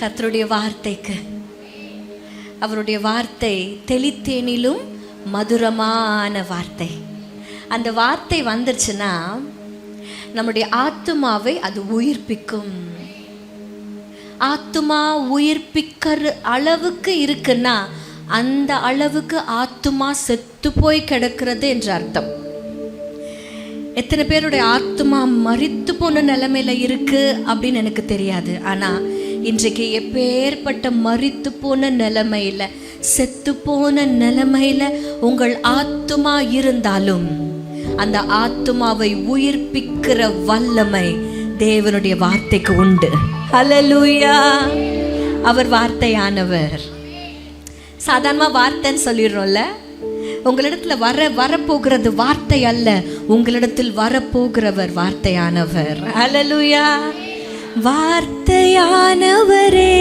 கர்த்தருடைய வார்த்தைக்கு. அவருடைய வார்த்தை தெளித்தேனிலும் மதுரமான வார்த்தை. அந்த வார்த்தை வந்துருச்சுன்னா நம்முடைய ஆத்துமாவை அது உயிர்ப்பிக்கும். ஆத்துமா உயிர்ப்பிக்கிற அளவுக்கு இருக்குன்னா அந்த அளவுக்கு ஆத்துமா செத்து போய் கிடக்கிறது என்ற அர்த்தம். எத்தனை பேருடைய ஆத்துமா மரித்து போன நிலைமையில இருக்கு அப்படின்னு எனக்கு தெரியாது. ஆனா இன்றைக்கு எப்பேற்பட்ட மரித்து போன நிலைமையில, செத்து போன நிலைமையில உங்கள் ஆத்துமா இருந்தாலும் அந்த ஆத்துமாவை உயிர்ப்பிக்கிற வல்லமை தேவனுடைய வார்த்தைக்கு உண்டு. ஹல்லேலூயா. அவர் வார்த்தையானவர். சாதாரணமா வார்த்தைன்னு சொல்லிடுறோம்ல. உங்களிடத்துல வரப்போகிறது வார்த்தை அல்ல, உங்களிடத்தில் வரப்போகிறவர் வார்த்தையானவர். ஹல்லேலூயா. வார்த்தையானவரே,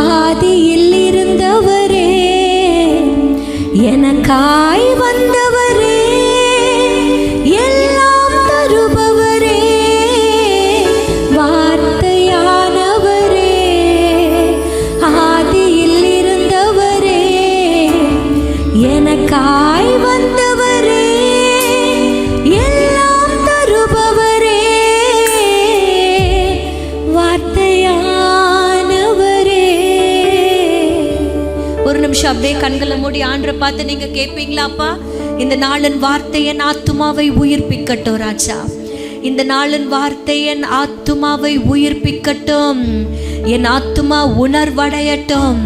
ஆதியில் இருந்தவரே, எனக்காய் வந்தவரே, எல்லாம் தருபவரே, வார்த்தையானவரே, ஆதியில் இருந்தவரே, எனக்காய் வந்தவரே, எல்லாம் தருபவரே, வார்த்தையானவரே. ஒரு நிமிஷம் அப்படியே கண்களை மூடி ஆண்டரை பார்த்து நீங்க கேட்பீங்களாப்பா? இந்த நாளின் வார்த்தை என் ஆத்துமாவை உயிர்ப்பிக்கட்டும் ராஜா. இந்த நாளின் வார்த்தை என் ஆத்துமாவை உயிர்ப்பிக்கட்டும். என் ஆத்துமா உணர்வடையட்டும்.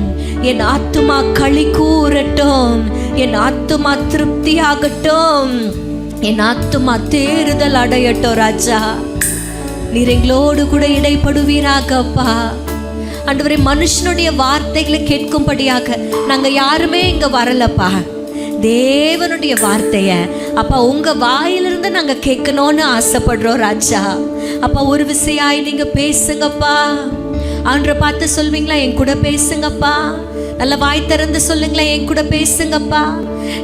என் ஆத்துமா களி கூறட்டும். என் ஆத்துமா திருப்தியாகட்டும். என் ஆத்துமா தேறுதல் அடையட்டும் ராஜா. நீர் எங்களோடு கூட இடைப்படுவீராகப்பா. ஆண்டவரே, மனுஷனுடைய வார்த்தைகளை கேட்கும்படியாக நாங்க யாருமே இங்க வரலப்பா. தேவனுடைய வார்த்தைய அப்பா உங்க வாயிலிருந்து நாங்க கேட்கணும்னு ஆசைப்படுறோம் ராஜா. அப்பா ஒரு விசையாய் நீங்க பேசுங்கப்பா. ஆண்டரை பார்த்து சொல்வீங்களா, என் கூட பேசுங்கப்பா. நல்ல வாய் திறந்து சொல்லுங்களேன், என் கூட பேசுங்கப்பா,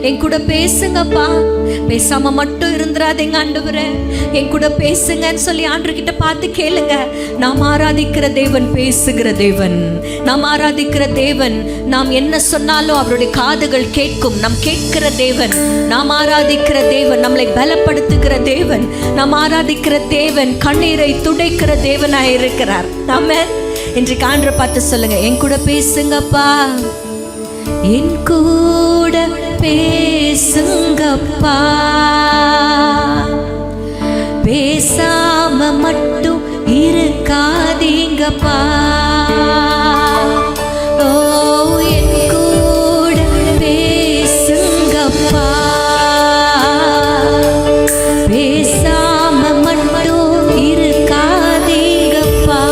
என் கூட பேசுங்கப்பா. பேசாம மட்டும் இருந்துராதீங்க ஆண்டவரே, என் கூட பேசுங்கன்னு சொல்லி ஆண்டவர்கிட்ட பார்த்து கேளுங்க. நாம் ஆராதிக்கிற தேவன் பேசுகிற தேவன். நாம் ஆராதிக்கிற தேவன் நாம் என்ன சொன்னாலும் அவருடைய காதுகள் கேட்கும். நாம் கேட்கிற தேவன். நாம் ஆராதிக்கிற தேவன் நம்மளை பலப்படுத்துகிற தேவன். நாம் ஆராதிக்கிற தேவன் கண்ணீரை துடைக்கிற தேவனாய் இருக்கிறார். ஆமென். இன்றைக்கு ஆண்டரை பார்த்து சொல்லுங்க, என் கூட பேசுங்கப்பா, என் கூட பேசுங்கப்பா. பேசாம மட்டும் இருக்காதீங்கப்பா. ஓ, என் கூட பேசுங்கப்பா. பேசாம மட்டும் இருக்காதீங்கப்பா.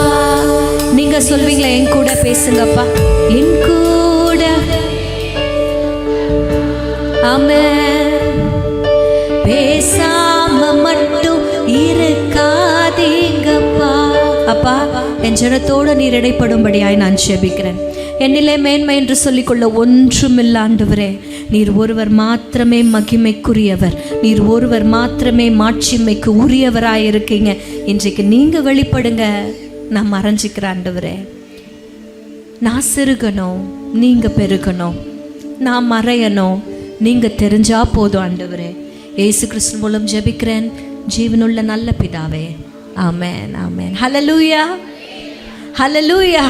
நீங்க சொல்வீங்களா, என் கூட பேசுங்கப்பா, என் கூட. ஆமென். பேசாம மட்டும் இருக்காதீங்கப்பா. அப்பா, என் ஜனத்தோடு நீர் இடைப்படும்படியாய் நான் ஜெபிக்கிறேன். என்னிலே மேன்மை என்று சொல்லிக்கொள்ள ஒன்றுமில்ல ஆண்டவரே. நீர் ஒருவர் மாத்திரமே மகிமைக்குரியவர். நீர் ஒருவர் மாத்திரமே மாட்சிமைக்கு உரியவராய் இருக்கீங்க. இன்றைக்கு நீங்க வெளிப்படுங்க. நான் மறைஞ்சிக்கிறேன் ஆண்டவரே. நான் சிறுகணும், நீங்க பெருகணும். நான் மறையணும், நீங்க தெரிஞ்சா போதும் ஆண்டவரே. இயேசு கிறிஸ்து மூலம் ஜெபிக்கிறேன் ஜீவனுள்ள நல்ல பிதாவே. ஆமென், ஆமென். ஹல்லேலூயா, ஹல்லேலூயா.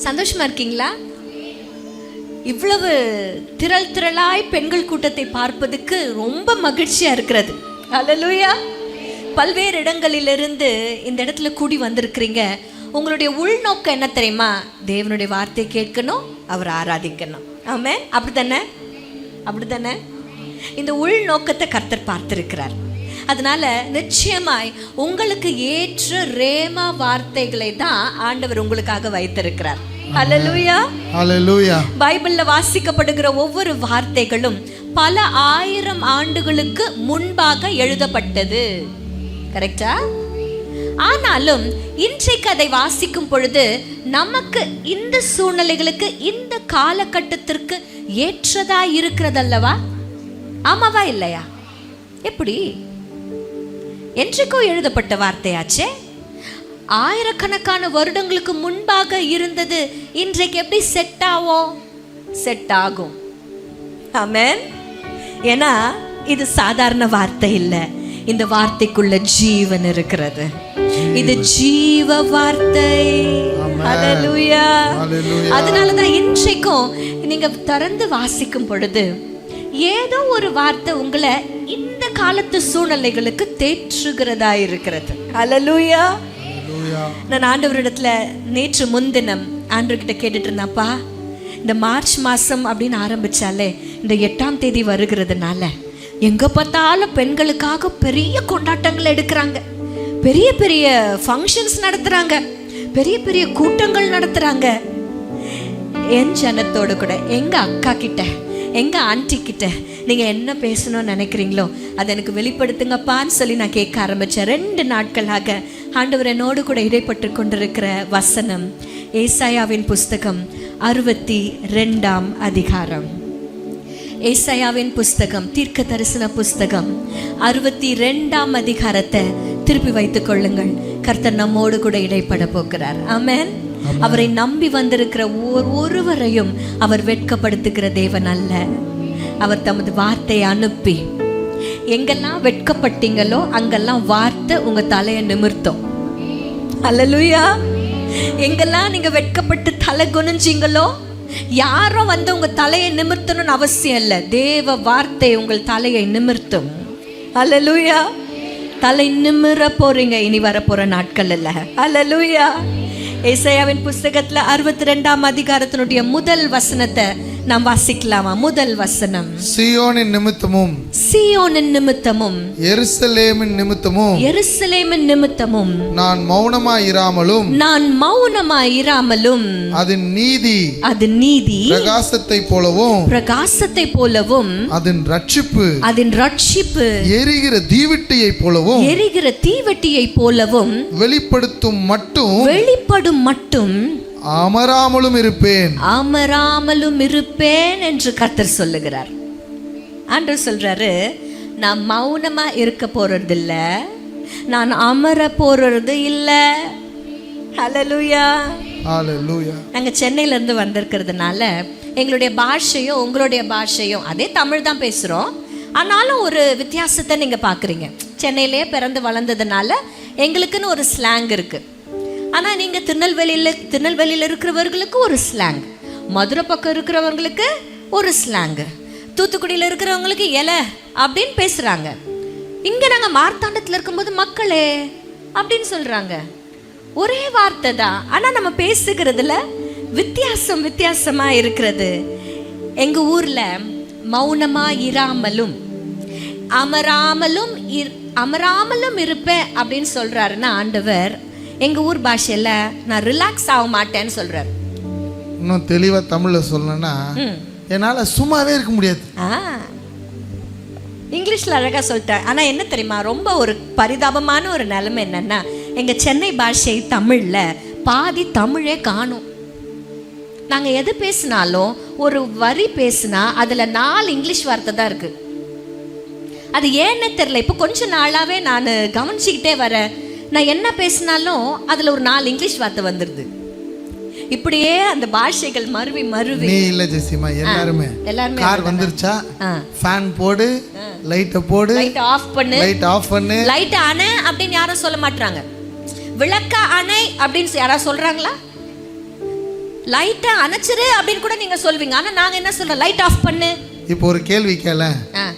சந்தோஷமா இருக்கீங்களா? இவ்வளவு திரளாய் பெண்கள் கூட்டத்தை பார்ப்பதுக்கு ரொம்ப மகிழ்ச்சியா இருக்கிறது. ஹல்லேலூயா. பல்வேறு இடங்களிலிருந்து இந்த இடத்துல கூடி வந்திருக்கிறீங்க. உங்களுடைய உள்நோக்கம் என்ன தெரியுமா? தேவனுடைய வார்த்தையை கேட்கணும், அவர் ஆராதிக்கணும். ஆமென். அப்படித்தானே? அப்படித்தானே? இந்த உள்நோக்கத்தை கர்த்தர் பார்த்திருக்கிறார். அதனால நிச்சயமாய் உங்களுக்கு ஏற்ற ரேமா வார்த்தைகளை தான் ஆண்டவர் உங்களுக்காக வைத்திருக்கிறார். ஹல்லேலூயா, ஹல்லேலூயா. பைபிள்ல வாசிக்கப்படுகிற ஒவ்வொரு வார்த்தைகளும் பல ஆயிரம் ஆண்டுகளுக்கு முன்பாக எழுதப்பட்டது. கரெக்டா? ஆனாலும் இன்றைக்கு அதை வாசிக்கும் பொழுது நமக்கு இந்த சூழ்நிலைகளுக்கு இந்த காலகட்டத்திற்கு ஏற்றதா இருக்கிறதல்லவா? ஆமாவா இல்லையா? எப்படி? என்றைக்கோ எழுதப்பட்ட வார்த்தையாச்சே. ஆயிரக்கணக்கான வருடங்களுக்கு முன்பாக இருந்தது இன்றைக்கு எப்படி செட் ஆகும். ஆமென். ஏன்னா இது சாதாரண வார்த்தை இல்லை, இந்த வார்த்தைக்குள்ள ஜீவன் இருக்கிறது. இது ஜீவ வார்த்தை. ஹல்லேலூயா. அதனாலதான் இன்றைக்கும் நீங்க திறந்து வாசிக்கும் பொழுது ஏதோ ஒரு வார்த்தை உங்களை இந்த காலத்து சூழ்நிலைகளுக்கு தேற்றுகிறதா இருக்கிறது. ஹல்லேலூயா. நான் ஆண்டவரிடத்துல நேற்று முன்தினம் ஆண்டவர்கிட்ட கேட்டுட்டு இருந்தேன்ப்பா, இந்த மார்ச் மாசம் அப்படின்னு ஆரம்பிச்சாலே இந்த 8ஆம் தேதி வருகிறதுனால எங்க பார்த்தாலும் பெண்களுக்காக பெரிய கொண்டாட்டங்கள் எடுக்கிறாங்க, பெரிய பெரிய ஃபங்க்ஷன்ஸ் நடத்துறாங்க, பெரிய பெரிய கூட்டங்கள் நடத்துறாங்க. என் ஜனத்தோடு கூட எங்க அக்கா கிட்ட எங்க ஆண்டி கிட்ட நீங்க என்ன பேசணும்னு நினைக்கிறீங்களோ அதை எனக்கு வெளிப்படுத்துங்கப்பான்னு சொல்லி நான் கேட்க ஆரம்பிச்சேன். 2 நாட்களாக ஆண்டவர் என்னோடு கூட இடைப்பட்டு கொண்டிருக்கிற வசனம் ஏசாயாவின் புஸ்தகம் 62ஆம் அதிகாரம். ஏசாயாவின் புஸ்தகம், தீர்க்க தரிசன புஸ்தகம் 62ஆம் அதிகாரத்தை திருப்பி வைத்துக் கொள்ளுங்கள். கர்த்தர் நம்மோடு கூட இடைப்பட போகிறார். ஆமென். அவரை நம்பி வந்திருக்கிற ஒருவரையும் அவர் வெட்கப்படுத்துகிற தேவன் அல்ல. அவர் தமது வார்த்தையை அனுப்பி எங்கெல்லாம் வெட்கப்பட்டீங்களோ அங்கெல்லாம் வார்த்தை உங்க தலையை நிமிர்த்தும். அல்லேலூயா. எங்கெல்லாம் நீங்க வெட்கப்பட்டு தலை குனிஞ்சீங்களோ யாரும் வந்து உங்க தலையை நிமிர்த்தணும்னு அவசியம் இல்லை, தேவ வார்த்தை உங்கள் தலையை நிமிர்த்தும். அல்லேலூயா. தலை நிமிர போறீங்க இனி வரப்போற நாட்கள் இல்ல. அல்லேலூயா. ஏசாயாவின் புஸ்தகத்துல 62ஆம் அதிகாரத்தினுடைய முதல் வசனத்தை நாம் வாசிக்கலாமா? முதல் வசனம். சீயோனின் நிமித்தமும் எருசலேமின் நிமித்தமும் நான் மௌனமாயிராமலும் அதன் நீதி பிரகாசத்தை போலவும் அதன் ரட்சிப்பு எரிகிற தீவெட்டியை போலவும் வெளிப்படும் மட்டும் அமராமலும் இருப்பேன் என்று கர்த்தர் சொல்லுகிறார். ஆண்டவர் சொல்றாரு, நான் மௌனமா இருக்க போறது இல்ல, நான் அமர போறது இல்ல. ஹல்லேலூயா. நாங்க சென்னையில இருந்து வந்திருக்கிறதுனால எங்களுடைய பாஷையும் உங்களுடைய பாஷையும் அதே தமிழ் தான் பேசுறோம், ஆனாலும் ஒரு வித்தியாசத்தை நீங்க பாக்குறீங்க. சென்னையிலேயே பிறந்து வளர்ந்ததுனால எங்களுக்குன்னு ஒரு ஸ்லாங் இருக்கு. ஆனால் நீங்கள் திருநெல்வேலியில் இருக்கிறவர்களுக்கு ஒரு ஸ்லாங், மதுரை பக்கம் இருக்கிறவங்களுக்கு ஒரு ஸ்லாங், தூத்துக்குடியில் இருக்கிறவங்களுக்கு எலை அப்படின்னு பேசுகிறாங்க. இங்கே நாங்கள் மார்த்தாண்டத்தில் இருக்கும்போது மக்களே அப்படின்னு சொல்கிறாங்க. ஒரே வார்த்தை தான், ஆனால் நம்ம பேசுகிறதுல வித்தியாசமாக இருக்கிறது. எங்கள் ஊரில் மௌனமாக இராமலும் அமராமலும் இருப்பேன் அப்படின்னு சொல்கிறாருன்னா ஆண்டவர் எங்க ஊர் பாஷையில நான் ரிலாக்ஸ் ஆக மாட்டேன்னு சொல்றாரு. இன்னும் தெளிவா தமிழ்ல சொல்லணும்னா என்னால சும்மாவே இருக்க முடியாது. இங்கிலீஷ்ல அழகா சொல்லிட்டேன். ஆனா என்ன தெரியுமா, ரொம்ப ஒரு பரிதாபமான ஒரு நிலைமை என்னன்னா, எங்க சென்னை பாஷை தமிழ்ல பாதி தமிழே காணும். நாங்க எது பேசினாலும் ஒரு வரி பேசினா அதுல 4 இங்கிலீஷ் வார்த்தை தான் இருக்கு. அது ஏன்னே தெரியல. இப்போ கொஞ்ச நாளாவே நான் கவனிச்சுக்கிட்டே வரேன், நான் என்ன பேசினாலும் அதுல ஒரு 4 இங்கிலீஷ் வார்த்தை வந்துருது. இப்படியே அந்த பாஷைகள் மருவி நீ இல்ல ஜெசிமா, எல்லாருமே கார் வந்துருச்சா, ஃபேன் போடு, லைட்ட போடு, லைட் ஆஃப் பண்ணு, லைட் அணை அப்படின்னு யாரும் சொல்ல மாட்டாங்க. விளக்க அணை அப்படின்னு யாராவது சொல்றாங்களா? லைட்டை அணைச்சிரு அப்படின்னு கூட நீங்க சொல்வீங்க. ஆனா நாங்க என்ன சொல்றோம், லைட் ஆஃப் பண்ணு. இப்போ ஒரு கேள்வி கேள,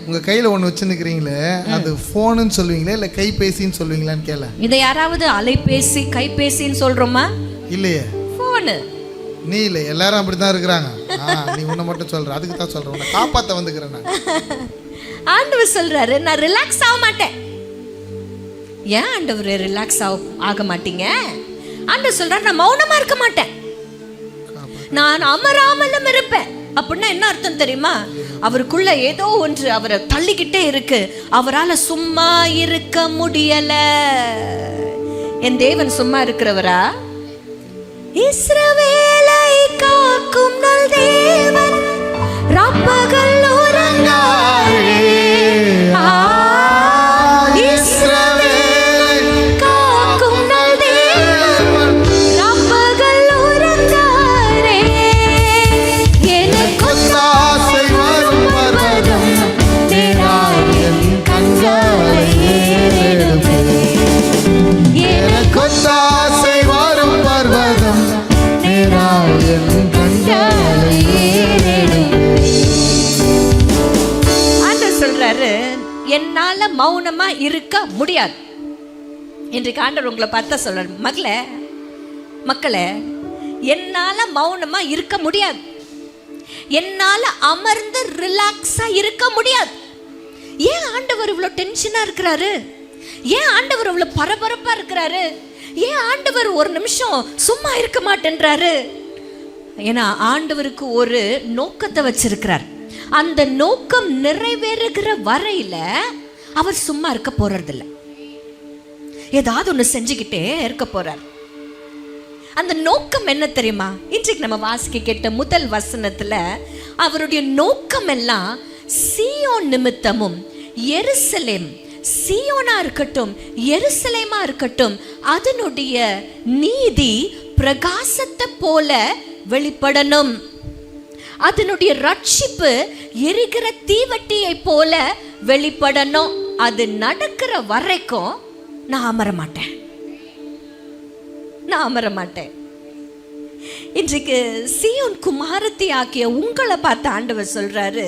உங்க கையில ஒண்ணு வச்சுருக்கிறீங்களே, அது போனுன்னு சொல்லுவீங்களா இல்ல கைபேசின்னு சொல்லுவீங்களான்னு கேள. இதை யாராவது அலைபேசி கைபேசின்னு சொல்றோமா? இல்லையே, போனு. நீ இல்ல, எல்லாரும் அப்படிதான் இருக்கிறாங்க. நீ உன்னை மட்டும் சொல்ற, அதுக்கு தான் சொல்றேன், உன்னை காப்பாத்த வந்துக்கிறேன் நான். ஆண்டவர் சொல்றாரு, நான் ரிலாக்ஸ் ஆக மாட்டேன். ஏன் ஆண்டவர் ரிலாக்ஸ் ஆக மாட்டீங்க? ஆண்டவர் சொல்றாரு, நான் மௌனமா இருக்க மாட்டேன், நான் அமராமலும் இருப்பேன். அப்படின்னா என்ன அர்த்தம் தெரியுமா? அவருக்குள்ள ஏதோ ஒன்று அவரை தள்ளிக்கிட்டே இருக்கு, அவரால் சும்மா இருக்க முடியல. என் தேவன் சும்மா இருக்கிறவரா? இஸ்ரவேலை காக்கும் நல் தேவன் ராப்பகல் உறங்காதே. இஸ்ரவேலை காக்கும் நல் தேவன் மௌனமா இருக்க முடியாது. இன்றைக்கு ஆண்டவர் உங்களை பார்த்தா சொல்றார், மக்களே என்னால மௌனமா இருக்க முடியாது, என்னால அமர்ந்து ரிலாக்ஸா இருக்க முடியாது. ஏன் ஆண்டவர் இவ்வளவு டென்ஷனா இருக்கிறாரு? ஏன் ஆண்டவர் இவ்வளவு பரபரப்பா இருக்கிறாரு? ஏன் ஆண்டவர் ஒரு நிமிஷம் சும்மா இருக்க மாட்டேன்றாரு? ஏன்னா ஆண்டவருக்கு ஒரு நோக்கத்தை வச்சிருக்கிறார். அந்த நோக்கம் நிறைவேறுகிற வரையில அவர் சும்மா இருக்க போறதில்லை, ஏதாவது ஒன்று செஞ்சுக்கிட்டே இருக்க போறார். அந்த நோக்கம் என்ன தெரியுமா? இன்றைக்கு நம்ம வாசிக்க கேட்ட முதல் வசனத்துல அவருடைய நோக்கம் எல்லாம் சீயோன் நிமித்தமும் எருசலேம், சீயோனா இருக்கட்டும் எருசலேமா இருக்கட்டும், அதனுடைய நீதி பிரகாசத்தை போல வெளிப்படணும், அதனுடைய ரட்சிப்பு எரிகிற தீவட்டியை போல வெளிப்படணும். அது நடக்கிற வரைக்கும் நான் அமர மாட்டேன். இன்றைக்கு சீயோன் குமாரத்தி ஆக்கிய உங்களை பார்த்து ஆண்டவர் சொல்றாரு,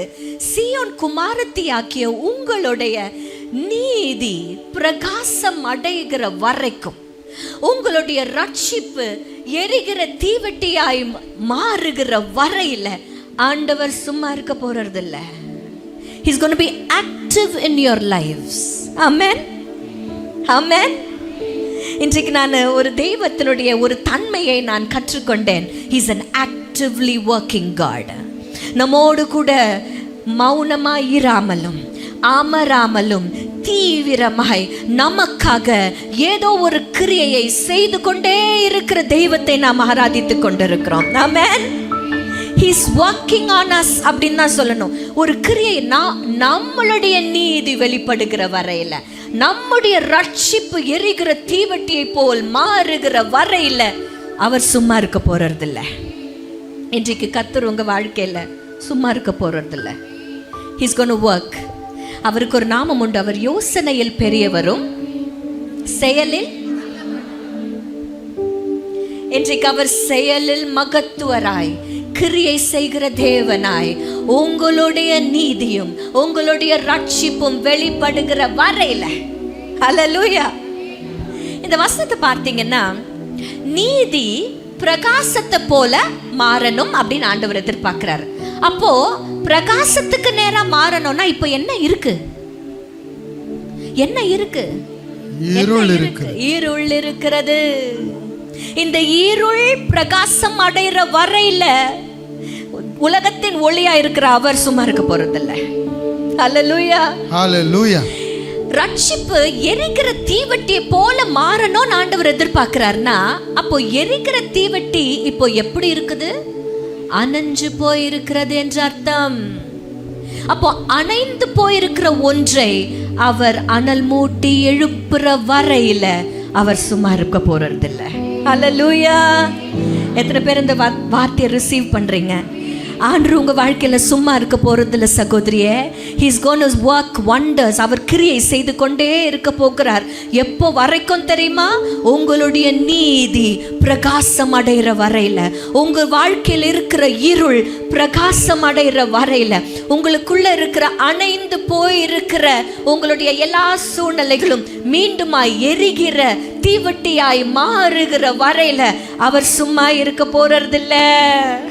சீயோன் குமாரத்தி ஆக்கிய உங்களுடைய நீதி பிரகாசம் அடைகிற வரைக்கும், உங்களுடைய ரட்சிப்பு எரிகிற தீவட்டியாய் மாறுகிற வரையில ஆண்டவர் சும்மா இருக்க போறதில்ல. He's going to be active in your lives. Amen. Amen. இன்றைக்கு நான் ஒரு தெய்வத்தினுடைய ஒரு தன்மையை நான் கற்றுக்கொண்டேன். He's an actively working God. நம்மோடு கூட மௌனமாய் இராமலும் அமராமலும் தீவிரமாய் நமக்காக ஏதோ ஒரு கிரியையை செய்து கொண்டே இருக்கிற தெய்வத்தை நாம் ஆராதித்துக் கொண்டிருக்கிறோம். ஆமென். He's working on us அப்படின்னு தான் சொல்லணும். ஒரு கிரியை நம்மளுடைய நீதி வெளிப்படுகிற வரையில, நம்முடைய ரட்சிப்பு எரிகிற தீவட்டியை போல் மாறுகிற வரையில அவர் சும்மா இருக்க போறதில்லை. இன்றைக்கு கர்த்தர் உங்க வாழ்க்கையில சும்மா இருக்க போறதில்லை. He's going to work. அவருக்கு ஒரு நாமம் உண்டு. அவர் யோசனையில் பெரியவரும் செயலில், இன்றைக்கு அவர் செயலில் மகத்துவராய் கிரியை செய்கிற தேவனாய் உங்களுடைய நீதியும் உங்களுடைய ரட்சிப்பும் வெளிப்படுகிற வரையில, ஹல்லேலூயா. இந்த வசனத்தை பார்த்தீங்கன்னா, நீதி பிரகாசத்தை போல மாறணும் அப்படின்னு ஆண்டவர் எதிர்பார்க்கிறார். அப்போ பிரகாசத்துக்கு நேரா மாறணும்னா இப்போ என்ன இருக்கு? இருள் இருக்கிறது. இந்த இருள் பிரகாசம் அடைகிற வரையில உலகத்தின் ஒளியா இருக்கிற அவர் சும்மா இருக்க போறதில்லை. ஹல்லேலூயா, ஹல்லேலூயா. ரட்சிப்பு எரிக்கிற தீவட்டியை போல மாறணும் ஆண்டவர் எதிர்பார்க்கிறார்னா, அப்போ எரிக்கிற தீவட்டி இப்போ எப்படி இருக்குது? அணைஞ்சு போயிருக்கிறது என்ற அர்த்தம். அப்போ அணைந்து போயிருக்கிற ஒன்றை அவர் அனல் மூட்டி எழுப்புற வரையில அவர் சும்மா இருக்க போறதில்லை. ஹல்லேலூயா. எத்தனை பேர் இந்த வார்த்தையை ரிசீவ் பண்றீங்க? ஆண்டவர் உங்க வாழ்க்கையில சும்மா இருக்க போறதில்லை சகோதரியே. He's going to work wonders. அவர் கிரியை செய்து கொண்டே இருக்க போகிறார். எப்போ வரைக்கும் தெரியுமா? உங்களுடைய நீதி பிரகாசம் அடைகிற வரையில, உங்க வாழ்க்கையில் இருக்கிற இருள் பிரகாசம் அடைகிற வரையில, உங்களுக்குள்ள இருக்கிற அணைந்து போயிருக்கிற உங்களுடைய எல்லா சூழ்நிலைகளும் மீண்டுமாய் எரிகிற தீவட்டியாய் மாறுகிற வரையில அவர் சும்மா இருக்க போறதில்ல.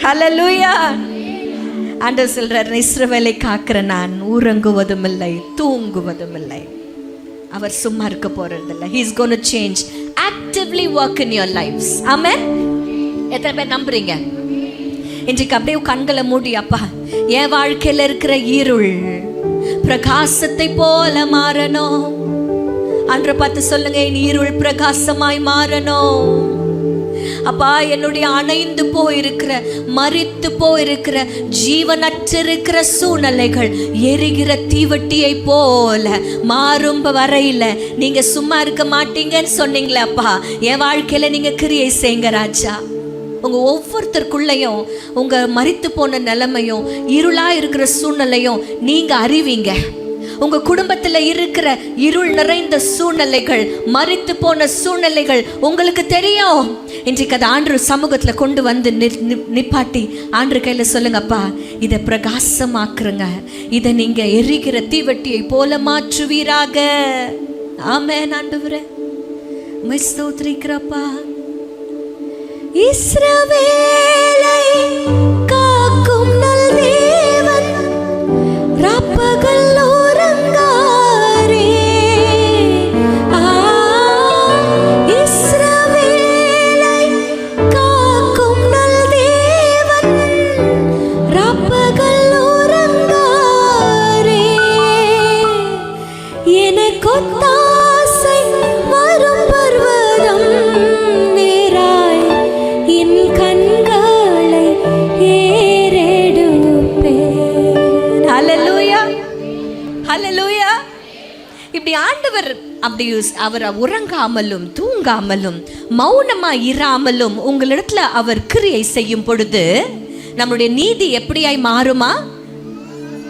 ஹல்லேலூயா. ஆண்டவர் சொல்றார், இஸ்ரவேலை காக்கிற நான் உறங்குவதும் இல்லை தூங்குவதும் இல்லை. அவர் சும்மா இருக்க போறதில்லை. He is going to change, actively work in your lives. Amen. எத்தனை பேர் நம்புறீங்க? இன்றைக்கு அப்படியே கண்களை மூடி, அப்பா என் வாழ்க்கையில இருக்கிற இருள் பிரகாசத்தை போல மாறணும். அன்று பார்த்து சொல்லுங்க, என் இருள் பிரகாசமாய் மாறணும். அப்பா, என்னுடைய அணைந்து போயிருக்கிற மரித்து போயிருக்கிற ஜீவனற்றிருக்கிற சூழ்நிலைகள் எரிகிற தீவட்டியை போல மாறும் வரையில நீங்க சும்மா இருக்க மாட்டீங்கன்னு சொன்னீங்களே அப்பா, என் வாழ்க்கையில நீங்க கிரியை செய்யுங்க ராஜா. உங்க ஒவ்வொருத்தருக்குள்ளையும் உங்க மரித்து போன நிலைமையும் இருளா இருக்கிற சூழ்நிலையும் நீங்க அறிவீங்க. உங்க குடும்பத்துல இருக்கிற இருள் நிறைந்த சூழ்நிலைகள், மரித்து போன சூழ்நிலைகள் உங்களுக்கு தெரியும். இன்றைக்கு அதை ஆண்டவர் சமூகத்துல கொண்டு வந்து நிப்பாட்டி ஆண்டவர் கையில சொல்லுங்கப்பா, இதை பிரகாசமாக்குறங்க, இதை நீங்க எரிகிற தீவட்டியை போல மாற்றுவீராக. ஆமென். ஆண்டவரே உம்மை ஸ்தோத்திரிக்கிறப்பா. இஸ்ரவேலை காக்கும் நல் தேவன் ராப்பகல் உறங்காரே. இஸ்ரவேலை காக்கும் நல் தேவன் ராப்பகல் உறங்காரே. எனக்கு ஒத்தாசை வரும் பர்வதம் நேராய் என் கண்களை ஏறெடுப்பேன். ஹல்லேலூயா, ஹல்லேலூயா. இப்படி ஆண்டவர் அப்படி அவர் உறங்காமலும் தூங்காமலும் மௌனமா இராமலும் உங்களிடத்துல அவர் கிரியை செய்யும் பொழுது நம்முடைய நீதி எப்படியாய் மாறுமா?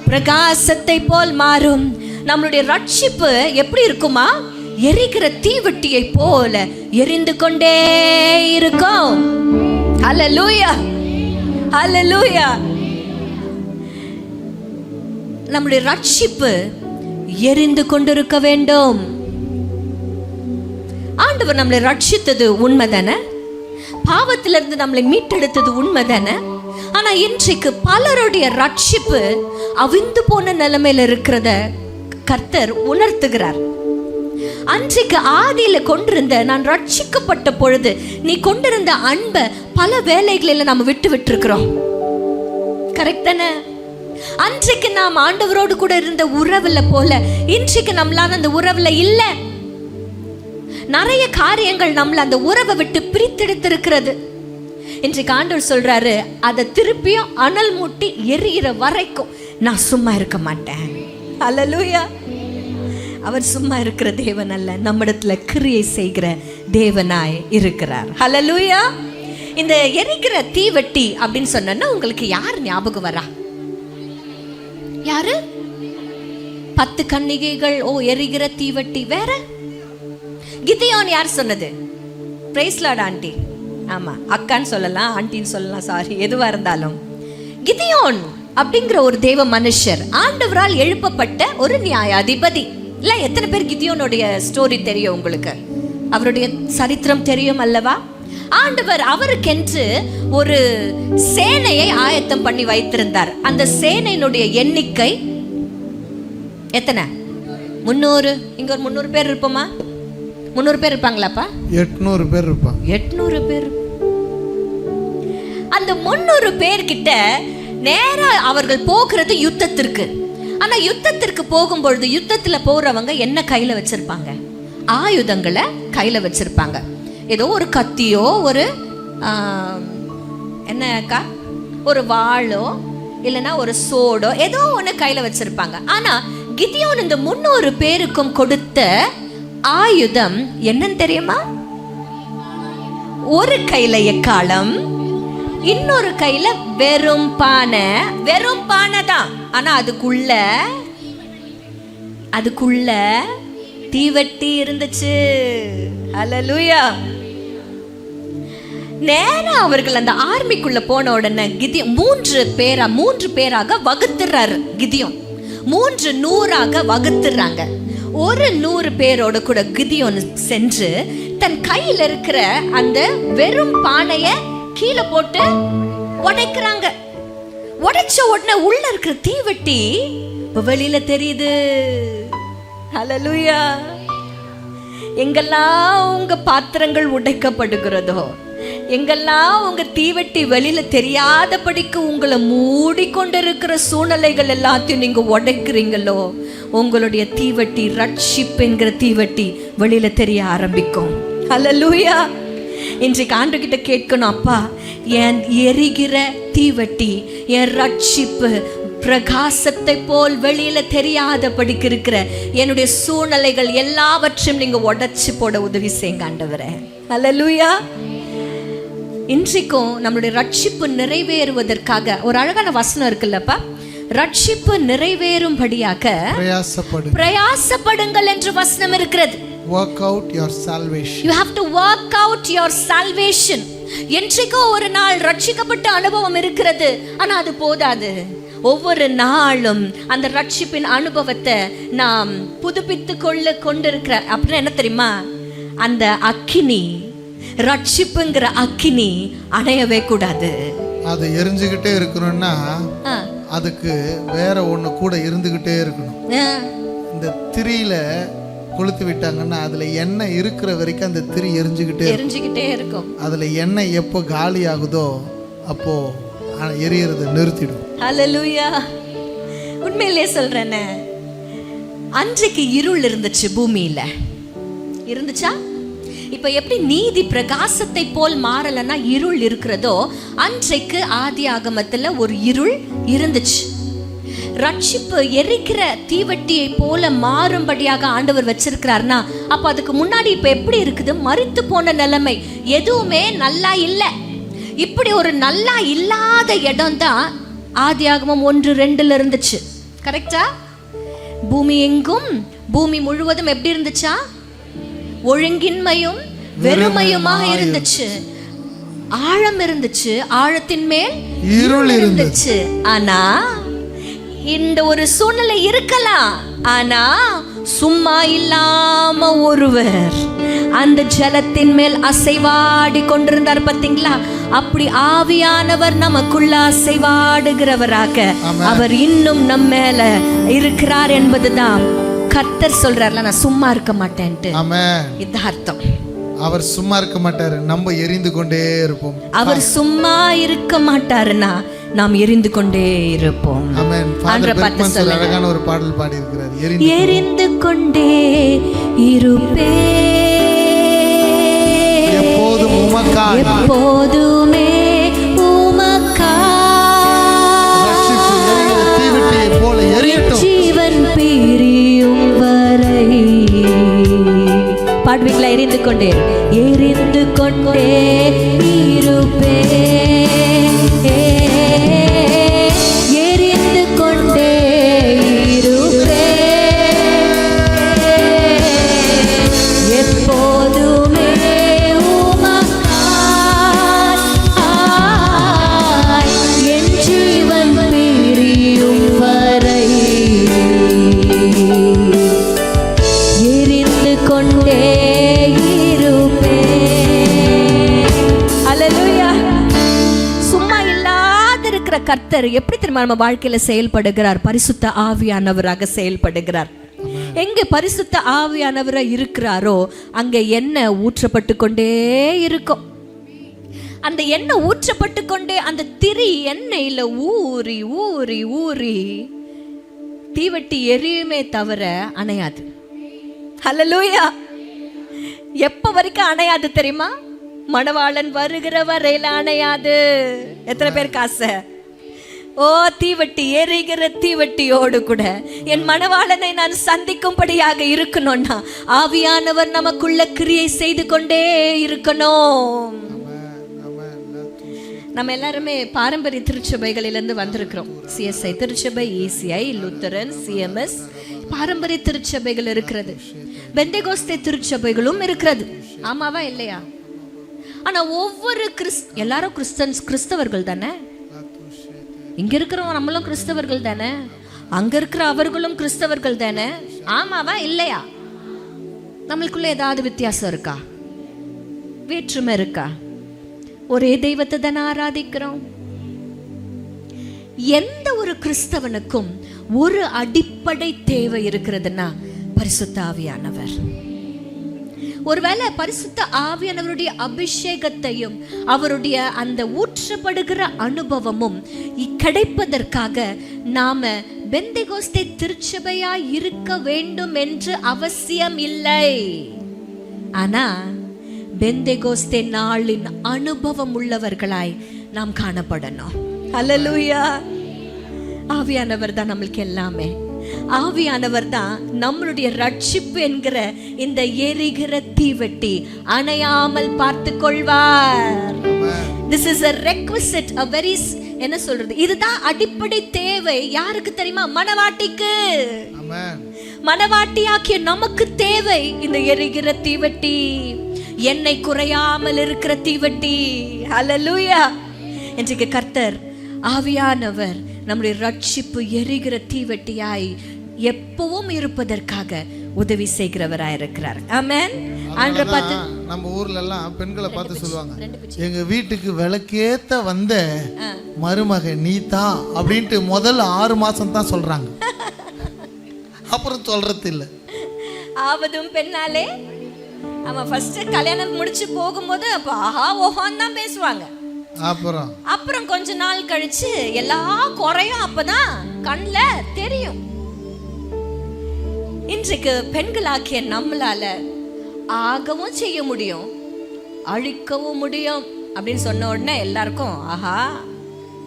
பிரகாசத்தை போல் மாறும். நம்மளுடைய ரட்சிப்பு எப்படி இருக்குமா? எரிகிற தீவட்டியை போல எரிந்து கொண்டே இருக்கும். ஹல்லேலூயா, ஹல்லேலூயா. நம்முடைய ரட்சிப்பு எரிந்து கொண்டிருக்க வேண்டும். ஆண்டவர் நம்மளை ரட்சித்தது உண்மைதானே, பாவத்திலிருந்து நம்மளை மீட்டெடுத்தது உண்மைதானே. ஆனா இன்றைக்கு பலருடைய ரட்சிப்பு அவிந்து போன நிலைமையில இருக்கிறத கர்த்தர் உணர்த்துகிறார். அன்றைக்கு ஆதியில கொண்டிருந்த, நான் ரட்சிக்கப்பட்ட பொழுது நீ கொண்டிருந்த அன்பை பல வேலைகளில் நம்ம விட்டு இருக்கிறோம். கரெக்ட் தானே? அன்றைக்கு நாம் ஆண்டவரோடு கூட இருந்த உறவுல போல இன்றைக்கு நம்மளால அந்த உறவுல இல்ல. நிறைய காரியங்கள் நம்மள அந்த உறவை விட்டு பிரித்தெடுத்திருக்கிறது. இன்றைக்கு ஆண்டவர் சொல்றாரு, அதை திருப்பியும் அனல் மூட்டி எரிகிற வரைக்கும் நான் சும்மா இருக்க மாட்டேன். ஹல்லேலூயா. அவர் சும்மா இருக்கிற தேவன் அல்ல, நம்மிடத்துல கிரியை செய்கிற தேவனாய் இருக்கிறார். ஹல்லேலூயா. இந்த எரிகிற தீவட்டி அப்படின்னு சொன்னா உங்களுக்கு யார் ஞாபகம் வரா? யாரு? 10 கன்னிகைகள். ஓ, எரிகிற தீவட்டி. வேற கிதியோன் யார் சொன்னது? பிரைஸ் லார்ட் ஆண்டி. ஆமா, அக்கான்னு சொல்லலாம், ஆண்டின்னு சொல்லலாம், சாரி, எதுவா இருந்தாலும். கிதியோன் அப்படிங்கிற ஒரு தேவ மனுஷர், ஆண்டவரால் எழுப்பப்பட்ட ஒரு நியாயாதிபதி. இல்ல, எத்தனை பேர் கிதியோனுடைய ஸ்டோரி தெரியும் உங்களுக்கு? அவருடைய சரித்திரம் தெரியும் அல்லவா? ஆண்டவர் அவருக்கென்று ஒரு சேனையை ஆயத்தம் பண்ணி வைத்திருந்தார். அந்த சேனையினுடைய எண்ணிக்கை எத்தனை? 300. இங்க ஒரு 300 பேர் இருப்போமா? 300 பேர் இருப்பாங்களாப்பா? 800 பேர் இருப்பாங்க. 800 பேர். அந்த 300 பேர்கிட்ட நேரா அவர்கள் போகிறது யுத்தத்திற்கு. ஆனா யுத்தத்திற்கு போகும்பொழுது யுத்தத்துல போறவங்க என்ன கையில வச்சிருப்பாங்க? ஆயுதங்களை கையில வச்சிருப்பாங்க. ஏதோ ஒரு கத்தியோ, ஒரு என்னக்கா, ஒரு வாளோ, இல்லைன்னா ஒரு சோடோ, ஏதோ ஒன்று கையில வச்சிருப்பாங்க. ஆனா கிதியோன் இந்த 300 பேருக்கும் கொடுத்த ஆயுதம் என்னன்னு தெரியுமா? ஒரு கையில எக்காளம், இன்னொரு கையில வெறும் பானை. வெறும் பானை தான், ஆனா அதுக்குள்ள தீவட்டி இருந்துச்சு. ஹல்லேலூயா. நேரா அவர்கள் அந்த ஆர்மிக்குள்ள போன உடனே கிதியோன் 3 பேராக வகுத்துறாரு. கிதியோன் 300 வகுத்துறாங்க. ஒரு 100 பேரோட கூட கிதியோன் சென்று தன் கையில இருக்கிற அந்த வெறும் பானைய கீழே போட்டு உடைக்கிறாங்க. உடைச்ச உடனே உள்ள இருக்கிற தீவட்டி வெளியில தெரியுது. ஹல்லேலூயா. எங்கெல்லாம் உங்க பாத்திரங்கள் உடைக்கப்படுகிறதோ, எங்கெல்லாம் உங்க தீவட்டி வெளியில தெரியாதபடிக்கு உங்களை மூடிக்கொண்டிருக்கிற சூழ்நிலைகள் எல்லாத்தையும் நீங்க உடைக்கிறீங்களோ, உங்களுடைய தீவட்டி, ரட்சிப்பு என்கிற தீவட்டி வெளியில தெரிய ஆரம்பிக்கும். ஹல்லேலூயா. இன்றைக்கு ஆண்டவர்கிட்ட கேட்கணும், அப்பா என் எரிகிற தீவட்டி, என் ரட்சிப்பு பிரகாசத்தை போல் வெளியில தெரியாதபடிக்கு இருக்கிற என்னுடைய சூழ்நிலைகள் எல்லாவற்றையும் நீங்க உடைச்சு போட உதவி செய்யுங்க ஆண்டவரே. ஹல்லேலூயா. இன்றைக்கும் நம்மளுடைய ரட்சிப்பு நிறைவேறுவதற்காக ஒரு அழகான வசனம் இருக்குல்லப்பா, ரட்சிப்பு நிறைவேறும்படியாக பிரயாசப்படுங்கள் என்று வசனம் இருக்கிறது. Work out your salvation. You have to work out your salvation. என்றைக்கோ ஒரு நாள் ரட்சிக்கப்பட்ட அனுபவம் இருக்கிறது, ஆனா அது போதாது. ஒவ்வொரு நாளும் அந்த ரட்சிப்பின் அனுபவத்தை நாம் புதுப்பித்து கொண்டிருக்கிற அப்படின்னு என்ன தெரியுமா, அந்த அக்கினி, ரட்சிப்புங்கிற அக்கினி அணையவே கூடாது. அது எரிஞ்சுக்கிட்டே இருக்கணும்னா அதுக்கு வேற ஒண்ணு கூட இருந்துகிட்டே இருக்கணும். இந்த திரியில கொளுத்து விட்டாங்கன்னா அதுல எண்ணெய் இருக்கிற வரைக்கும் அந்த திரி எரிஞ்சுக்கிட்டே இருக்கும். அதுல எண்ணெய் எப்போ காலி ஆகுதோ அப்போ எரியறதை நிறுத்திடும். ஹல்லேலூயா. உண்மையிலே சொல்றேனே, அன்றைக்கு இருள் இருந்துச்சு, பூமியில இருந்துச்சா? இப்ப எப்படி நீதி பிரகாசத்தை போல் மாறலன்னா இருள் இருக்கிறதோ, அன்றைக்கு ஆதி ஆகமத்துல ஒரு இருள் இருந்துச்சு. ரட்சிப்பு எரிக்கிற தீவட்டியை போல மாறும்படியாக ஆண்டவர் வச்சிருக்கிறார்னா, அப்ப அதுக்கு முன்னாடி இப்ப எப்படி இருக்குது? மரித்து போன நிலைமை, எதுவுமே நல்லா இல்லை. இப்படி ஒரு நல்லா இல்லாத இடம் தான் ஆதியாகமம் 1:2 இருந்துச்சு. கரெக்டா? பூமி எங்கும், பூமி முழுவதும் எப்படி இருந்துச்சா? ஒழுங்கின்மையும் வெறுமையுமாக இருந்துச்சு. ஆழம் இருந்துச்சு, ஆழத்தின் மேல் இருள் இருந்துச்சு. ஆனா இந்த ஒரு சூழ்நிலை இருக்கலாம், ஆனா சும்மா இல்லாம ஒருவர் அந்த ஜலத்தின் மேல் அசைவாடி கொண்டிருந்தார். பார்த்தீங்களா? அப்படி ஆவியானவர் நமக்குள்ள அசைவாடுகிறவராக அவர் இன்னும் நம்ம மேல இருக்கிறார் என்பதுதான் கர்த்தர் சொல்றாருல, நான் சும்மா இருக்க மாட்டேன்ட்டு. இந்த அர்த்தம். அவர் சும்மா இருக்க மாட்டாரு, நம்ம எரிந்து கொண்டே இருப்போம். அவர் சும்மா இருக்க மாட்டாருன்னா நாம் எரிந்து கொண்டே இருப்போம். அழகான ஒரு பாடல் பாடி இருக்கிறார், எரிந்து கொண்டே இருப்பே, எப்போதும் உமக்காய், எப்போதுமே உமக்காய், தீவட்டியை போல எரியட்டும், ஜீவன் பிரியும் வரை. பாடுவீங்களா? எரிந்து கொண்டே இருப்பே, எரிந்து கொண்டே இருப்பே, எப்போதுமே உமக்காய், என் ஜீவன் பிரியும் வரை எரிந்து கொண்டே இருப்பே. அல்லேலூயா. சும்மா இல்லாத இருக்கிற கர்த்தர் எப்படி தெரியுமா நம்ம வாழ்க்கையில செயல்படுகிறார்? பரிசுத்த ஆவியானவராக செயல்படுகிறார். எங்க பரிசுத்த ஆவியானவரா இருக்கிறாரோ அங்க எண்ணெய் ஊற்றப்பட்டு கொண்டே இருக்கும். அந்த எண்ணெய் ஊற்றப்பட்டு கொண்டே அந்த திரி எண்ணெயில ஊறி ஊறி ஊறி தீவட்டி எரியுமே தவிர அணையாது. ஹல்லேலூயா. எப்ப வரைக்கும் அணையாது தெரியுமா? மணவாளன் வருகிற வரையில அணையாது. எத்தனை பேருக்கு ஆசை? ஓ, தீவட்டி எரிகிற தீவட்டியோடு கூட என் மணவாளனை நான் சந்திக்கும்படியாக இருக்கணும்னா ஆவியானவர் நமக்குள்ள கிரியை செய்து கொண்டே இருக்கணும். நம்ம எல்லாருமே பாரம்பரிய திருச்சபைகளிலிருந்து வந்திருக்கிறோம். CSI திருச்சபை, ECI, லூத்தரன், CMS பாரம்பரிய திருச்சபைகள் இருக்கிறது. பெந்தேகோஸ்தே திருச்சபைகளும் இருக்கிறது. ஆமாவா இல்லையா? ஆனா ஒவ்வொரு எல்லாரும் கிறிஸ்தவர்கள் தானே. இங்க இருக்கிறவங்க நம்மளும் கிறிஸ்தவர்கள் தானே, அங்க இருக்கிற அவர்களும் கிறிஸ்தவர்கள் தானே. ஆமாவா இல்லையா? நம்மளுக்குள்ள ஏதாவது வித்தியாசம் இருக்கா? வேற்றுமை இருக்கா? ஒரே தெய்வத்தை தானே ஆராதிக்கிறோம். எந்த ஒரு கிறிஸ்தவனுக்கும் ஒரு அடிப்படை தேவை இருக்கிறதுனா பரிசுத்த ஆவியானவர். ஒருவேளை பரிசுத்த ஆவியானவருடைய அபிஷேகத்தையும் அவருடைய அந்த ஊற்றப்படுகிற அனுபவமும் கிடைப்பதற்காக நாம பெந்தேகோஸ்தே திருச்சபையாய் இருக்க வேண்டும் என்று அவசியம் இல்லை. ஆனா பெந்தேகோஸ்தே நாளின் அனுபவம் உள்ளவர்களாய் நாம் காணப்படணும். ஹல்லேலூயா. ஆவியானவர் தான் நம்மளுக்கு எல்லாமே. ஆவியானவர் தான் நம்மளுடைய ரட்சிப்பு என்கிற இந்த எரிகிற தீவட்டி அணையாமல் பார்த்து கொள்வார். This is a requisite, a very என்ன சொல்றது, இதுதான் அடிப்படை தேவை. யாருக்கு தெரியுமா? மணவாட்டிக்கு. ஆமென். மணவாட்டியாக்கிய நமக்கு தேவை இந்த எரிகிற தீவட்டி, எண்ணெய் குறையாமல் இருக்கிற தீவட்டி. ஹல்லேலூயா. இன்றைக்கு கர்த்தர் ஆவியானவர் நம்முடைய ரட்சிப்பு எரிகிற தீவட்டியாய் எப்பவும் இருப்பதற்காக உதவி செய்கிறவராய் இருக்கிறார். ஆமென். ஆண்டவரை பார்த்து நம்ம ஊர்ல எல்லாம் பெண்களை பார்த்து சொல்லுவாங்க, எங்க வீட்டுக்கு விளக்கேத்த வந்த மருமக நீதான் அப்படின்ட்டு முதல் 6 மாசம் தான் சொல்றாங்க, அப்புறம் சொல்றது இல்ல. ஆவதும் பெண்ணாலே. ஆமா, ஃபர்ஸ்ட் கல்யாணம் முடிச்சு போகும்போது அப்ப ஆஹா ஓஹான்னு தான் பேசுவாங்க. அப்புறம் கொஞ்ச நாள் கழிச்சு எல்லா குறையும் அப்பதான் கண்ணுல தெரியும். இன்றைக்கு பெண்களாக்கிய நம்மளால ஆகவும் செய்ய முடியும், அழிக்கவும் முடியும் அப்படின்னு சொன்ன உடனே எல்லாருக்கும் ஆஹா,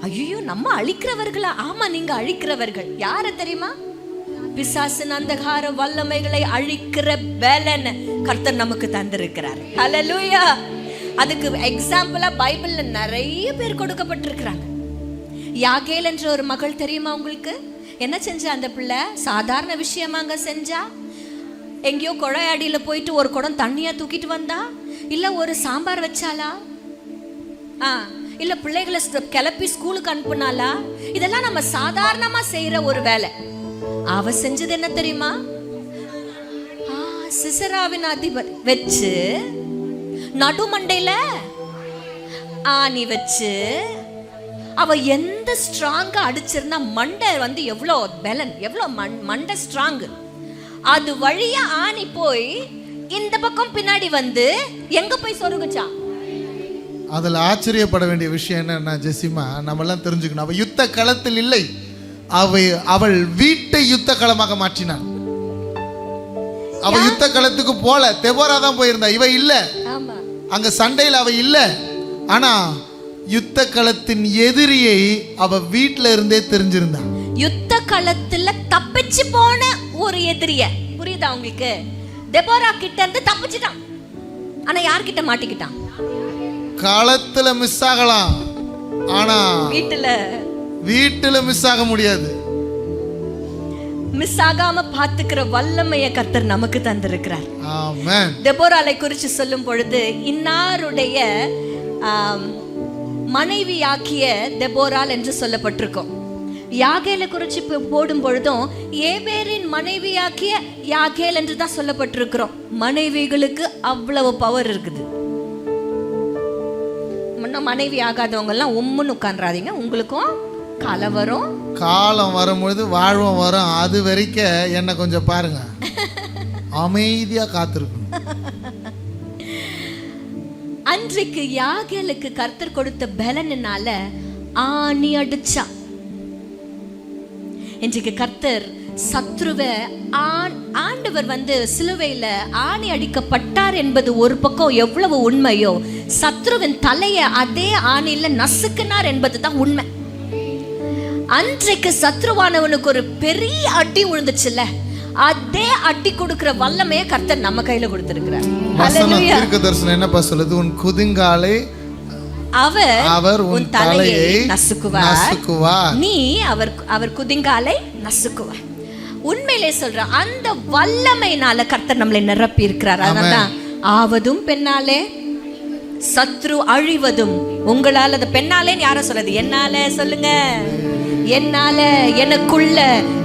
ஐயோ நம்ம அழிக்கிறவர்களா? ஆமா, நீங்க அழிக்கிறவர்கள். யார தெரியுமா? பிசாசின் அந்தகார வல்லமைகளை அழிக்கிற பலன் கர்த்தர் நமக்கு தந்திருக்கிறார். ஹல்லேலூயா. அதுக்கு எக்ஸாம்பிளா பைபிள்ல நிறைய பேர் கொடுக்கப்பட்டிருக்கிறாங்க. யாகேல் என்ற ஒரு மகள் தெரியுமா உங்களுக்கு? என்ன செஞ்சா அந்த பிள்ளை? சாதாரண விஷயமாங்க செஞ்சா? எங்கேயோ குழையாடியில போயிட்டு ஒரு குடம் தண்ணியா தூக்கிட்டு வந்தா? இல்ல ஒரு சாம்பார் வச்சாலா? இல்ல பிள்ளைகளை கிளப்பி ஸ்கூலுக்கு அனுப்புனாலா? இதெல்லாம் நம்ம சாதாரணமா செய்யற ஒரு வேலை. அவ செஞ்சது என்ன தெரியுமா? சிசராவின் அதிபர் வச்சு நடுமண்டையில ஆணி வச்சு அவ எந்த ஸ்ட்ராங்கா அடிச்சிருந்தா மண்டை வந்து எவ்வளோ பலன், எவ்வளோ மண்டை ஸ்ட்ராங், அது வழியா ஆணி போய் இந்த பக்கம் பின்னாடி வந்து எங்க போய் சொருகுச்சா? அதுல ஆச்சரியப்பட வேண்டிய விஷயம் என்னன்னா ஜெசிமா, நம்ம எல்லாம் தெரிஞ்சுக்கணும், அவ யுத்த களத்தில் இல்லை, அவள் வீட்டை யுத்த களமாக மாற்றினாள். அவ யுத்த களத்துக்கு போல, தெபோரா தான் போயிருந்தா, இவ இல்ல. அங்க சண்டையில் அவ இல்ல. ஆனா யுத்த களத்தின் எதிரியை அவ வீட்ல இருந்தே தெரிஞ்சிருந்தா. யுத்த களத்துல தப்பிச்சு போன ஒரு எதிரிய, புரியுதா உங்களுக்கு? தெபோரா கிட்ட இருந்து தப்பிச்சிட்டான். ஆனா யார்கிட்ட மாட்டிக்கிட்டான்? களத்துல மிஸ் ஆகலாம், ஆனா வீட்டுல மிஸ் ஆக முடியாது. மிஸ் ஆகாம பாத்துக்கிற வல்லமையை கர்த்தர் நமக்கு தந்திருக்கிறார். ஆமென். தெபோராளை குறித்து சொல்லும் பொழுது இன்னாருடைய மனைவியாக்கிய தெபோராள் என்று சொல்லப்பட்டிருக்கும். யாகேலை குறித்து போடும் பொழுதும் ஏபேரின் மனைவியாக்கிய யாகேல் என்று தான் சொல்லப்பட்டிருக்கிறோம். மனைவிகளுக்கு அவ்வளவு பவர் இருக்குது. மனைவி ஆகாதவங்க எல்லாம் உம்முன்னு உட்கார்றாதீங்க, உங்களுக்கும் காலம் வரும்பொழுது வாழ்வம் வரும். அது வரைக்கும் என்ன கொஞ்சம் பாருங்க, அமைதியா காத்திருக்கணும். அன்றைக்கு யாகேலுக்கு கர்த்தர் கொடுத்த பலனால ஆணி அடிச்சா. இன்றைக்கு கர்த்தர் சத்ருவை ஆண்டவர் வந்து சிலுவையில ஆணி அடிக்கப்பட்டார் என்பது ஒரு பக்கம் எவ்வளவு உண்மையோ, சத்ருவின் தலைய அதே ஆணியில நசுக்கினார் என்பதுதான் உண்மை. அன்றைக்கு சத்ருவானவனுக்கு ஒரு பெரிய அடி விழுந்துச்சுல்ல, அதே அடி கொடுக்கிற வல்லமையை கர்த்தர் நம்ம கையில கொடுத்திருக்கிறார். ஹல்லேலூயா. தீர்க்கதரிசனம் என்னப்பா சொல்லுது? உன் குதிங்காலை அவர் உன் தலையை நசுக்குவார், நீ அவர் குதிங்காலை நசுக்குவார். உண்மையிலே சொல்ற அந்த வல்லமையினால கர்த்தர் நம்மளை நிரப்பி இருக்கிறார். அதனால்தான் ஆவதும் பெண்ணாலே சத்ரு அழிவதும் உங்களால. அது பெண்ணாலேன்னு யார சொல்றது? என்னால சொல்லுங்க. என்னால, எனக்குள்ள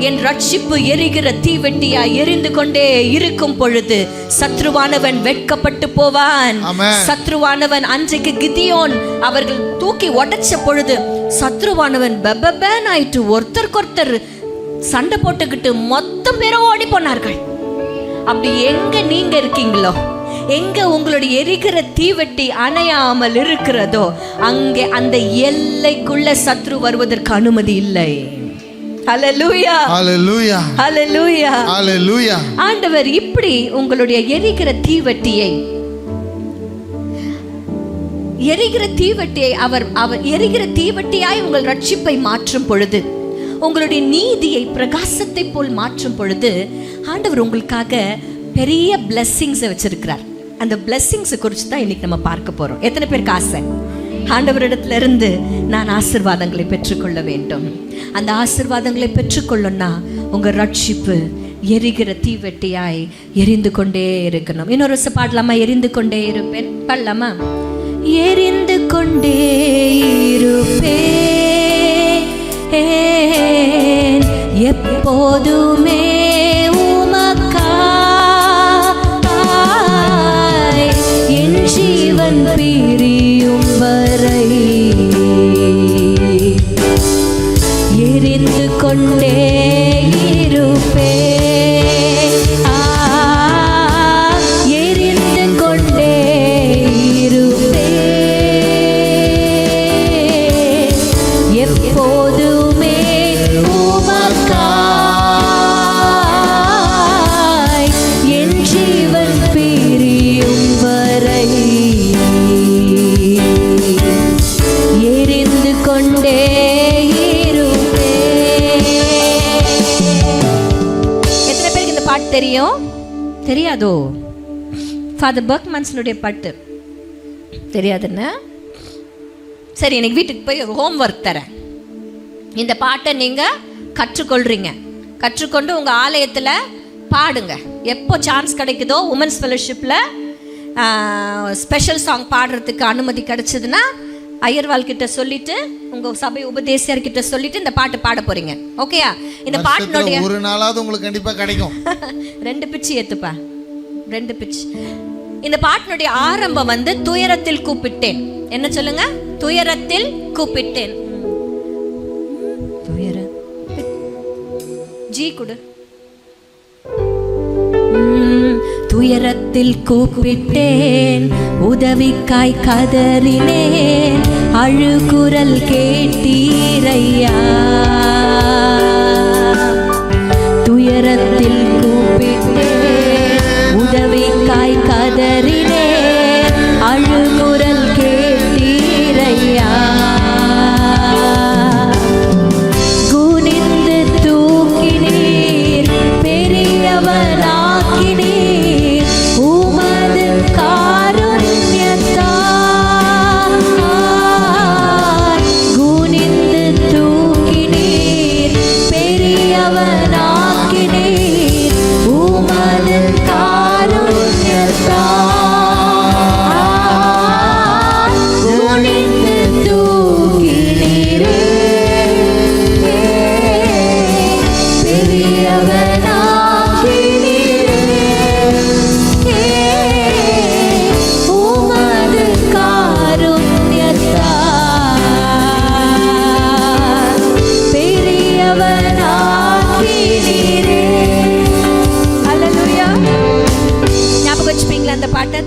என் ரட்சிப்பு எரிகிற தீவெட்டியா எரிந்து கொண்டே இருக்கும் பொழுது சத்ருவானவன் வெட்கப்பட்டு போவான். சத்ருவானவன் அன்றைக்கு கிதியோன் அவர்கள் தூக்கி உடைச்ச பொழுது சத்ருவானவன் பெபபேன் ஆயிட்டு ஒருத்தருக்கொருத்தர் சண்டை போட்டுக்கிட்டு மொத்தம் பேரும் ஓடி போனார்கள். அப்படி எங்க நீங்க இருக்கீங்களோ, எங்க உங்களுடைய எரிகிற தீவெட்டி அணையாமல் இருக்கிறதோ, அங்கே அந்த எல்லைக்குள்ள சத்ரு வருவதற்கு அனுமதி இல்லை. ஹல்லேலூயா, ஹல்லேலூயா, ஹல்லேலூயா, ஹல்லேலூயா. ஆண்டவர் இப்படி உங்களுடைய எரிகிற தீவெட்டியை அவர் எரிகிற தீவெட்டியாய் உங்கள் ரட்சிப்பை மாற்றும் பொழுது, உங்களுடைய நீதியை பிரகாசத்தை போல் மாற்றும் பொழுது, ஆண்டவர் உங்களுக்காக பெரிய பிளெஸிங்ஸை வச்சிருக்கிறார். அந்த பிளெஸிங்ஸை குறித்து தான் இன்னைக்கு நம்ம பார்க்க போறோம். எத்தனை பேருக்கு ஆசை? ஆண்டவரிடத்திலிருந்து நான் ஆசீர்வாதங்களை பெற்றுக்கொள்ள வேண்டும். அந்த ஆசீர்வாதங்களை பெற்றுக்கொள்ளணும்னா உங்கள் ரட்சிப்பு எரிகிற தீவெட்டியாய் எரிந்து கொண்டே இருக்கணும். இன்னொரு பாடலாமா? எரிந்து கொண்டே இருப்பேன். பாடலாமா? எரிந்து கொண்டே இருப்பேன் எப்போதுமே உமக்காய், என் ஜீவன் பிரியும் வரை எரிந்து கொண்டே இருப்பேன். எரிந்து கொண்டே இருப்பேன் எப்போதுமே உமக்காய், என் ஜீவன் பிரியும் வரை எரிந்து கொண்டே தெரியும்? தெரியாதோ? ஃபாதர் பர்க்மன்ஸ்னுடைய பாட்டு தெரியாதுன்னு? சரி, எனக்கு வீட்டுக்கு போய் ஹோம்ஒர்க் தரேன். இந்த பாட்டை நீங்கள் கற்றுக்கொள்றீங்க. கற்றுக்கொண்டு உங்கள் ஆலயத்தில் பாடுங்க. எப்போ சான்ஸ் கிடைக்குதோ, உமன்ஸ் ஃபெலோஷிப்பில் ஸ்பெஷல் சாங் பாடுறதுக்கு அனுமதி கிடைச்சதுன்னா ஐயர்வால் கிட்ட சொல்லிட்டு, உங்க சபை உபதேசியர் கிட்ட சொல்லிட்டு இந்த பாட்டு பாட போறீங்க. ஓகேயா? இந்த பாட்டினுடைய ஒரு நாளாவது உங்களுக்கு கண்டிப்பா கிடைக்கும். 2 பிச்சு ஏத்துப்பா, 2 பிச்சு. இந்த பாட்டினுடைய ஆரம்பம் வந்து துயரத்தில் கூப்பிட்டேன். என்ன சொல்லுங்க? துயரத்தில் கூப்பிட்டேன். துயர ஜி குடு. துயரத்தில் கூப்பிட்டேன், உதவிக்காய் கதறினேன், அழுகுரல் கேட்டீரையா. துயரத்தில் கூப்பிட்டேன், உதவிக்காய் கதறினேன், அழுகுரல் கேட்டீரையா. குனிந்து தூக்கினீர், பெரியவனாக்கினீர்,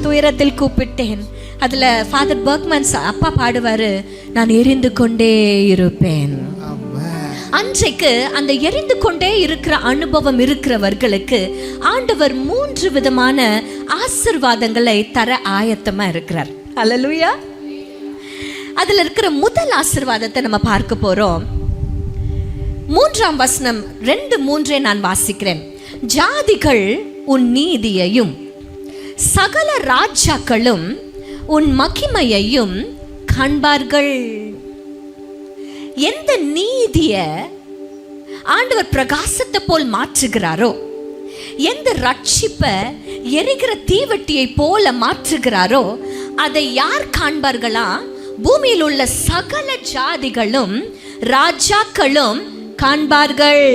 துயரத்தில் கூப்பிட்டேன். அதுல ஃபாதர் பர்க்மன்ஸ் அப்பா பாடுவாரு, நான் எரிந்து கொண்டே இருப்பேன். அன்றைக்கு அந்த எரிந்து கொண்டே இருக்கிற அனுபவம் இருக்கிறவர்களுக்கு ஆண்டவர் 3 விதமான ஆசீர்வாதங்களை தர ஆயத்தமா இருக்கிறார். அல்லேலூயா. அதுல இருக்கிற முதல் ஆசீர்வாதத்தை நம்ம பார்க்க போறோம். 3ஆம் வசனம் 2:3 நான் வாசிக்கிறேன். ஜாதிகள் உன் நீதியையும் சகல ராஜாக்களும் உன் மகிமையையும் காண்பார்கள். எந்த நீதிய ஆண்டவர் பிரகாசத்தை போல் மாற்றுகிறாரோ, எந்த ரட்சிப்பை எரிகிற தீவட்டியை போல மாற்றுகிறாரோ, அதை யார் காண்பார்களா? பூமியில் உள்ள சகல ஜாதிகளும் ராஜாக்களும் காண்பார்கள்.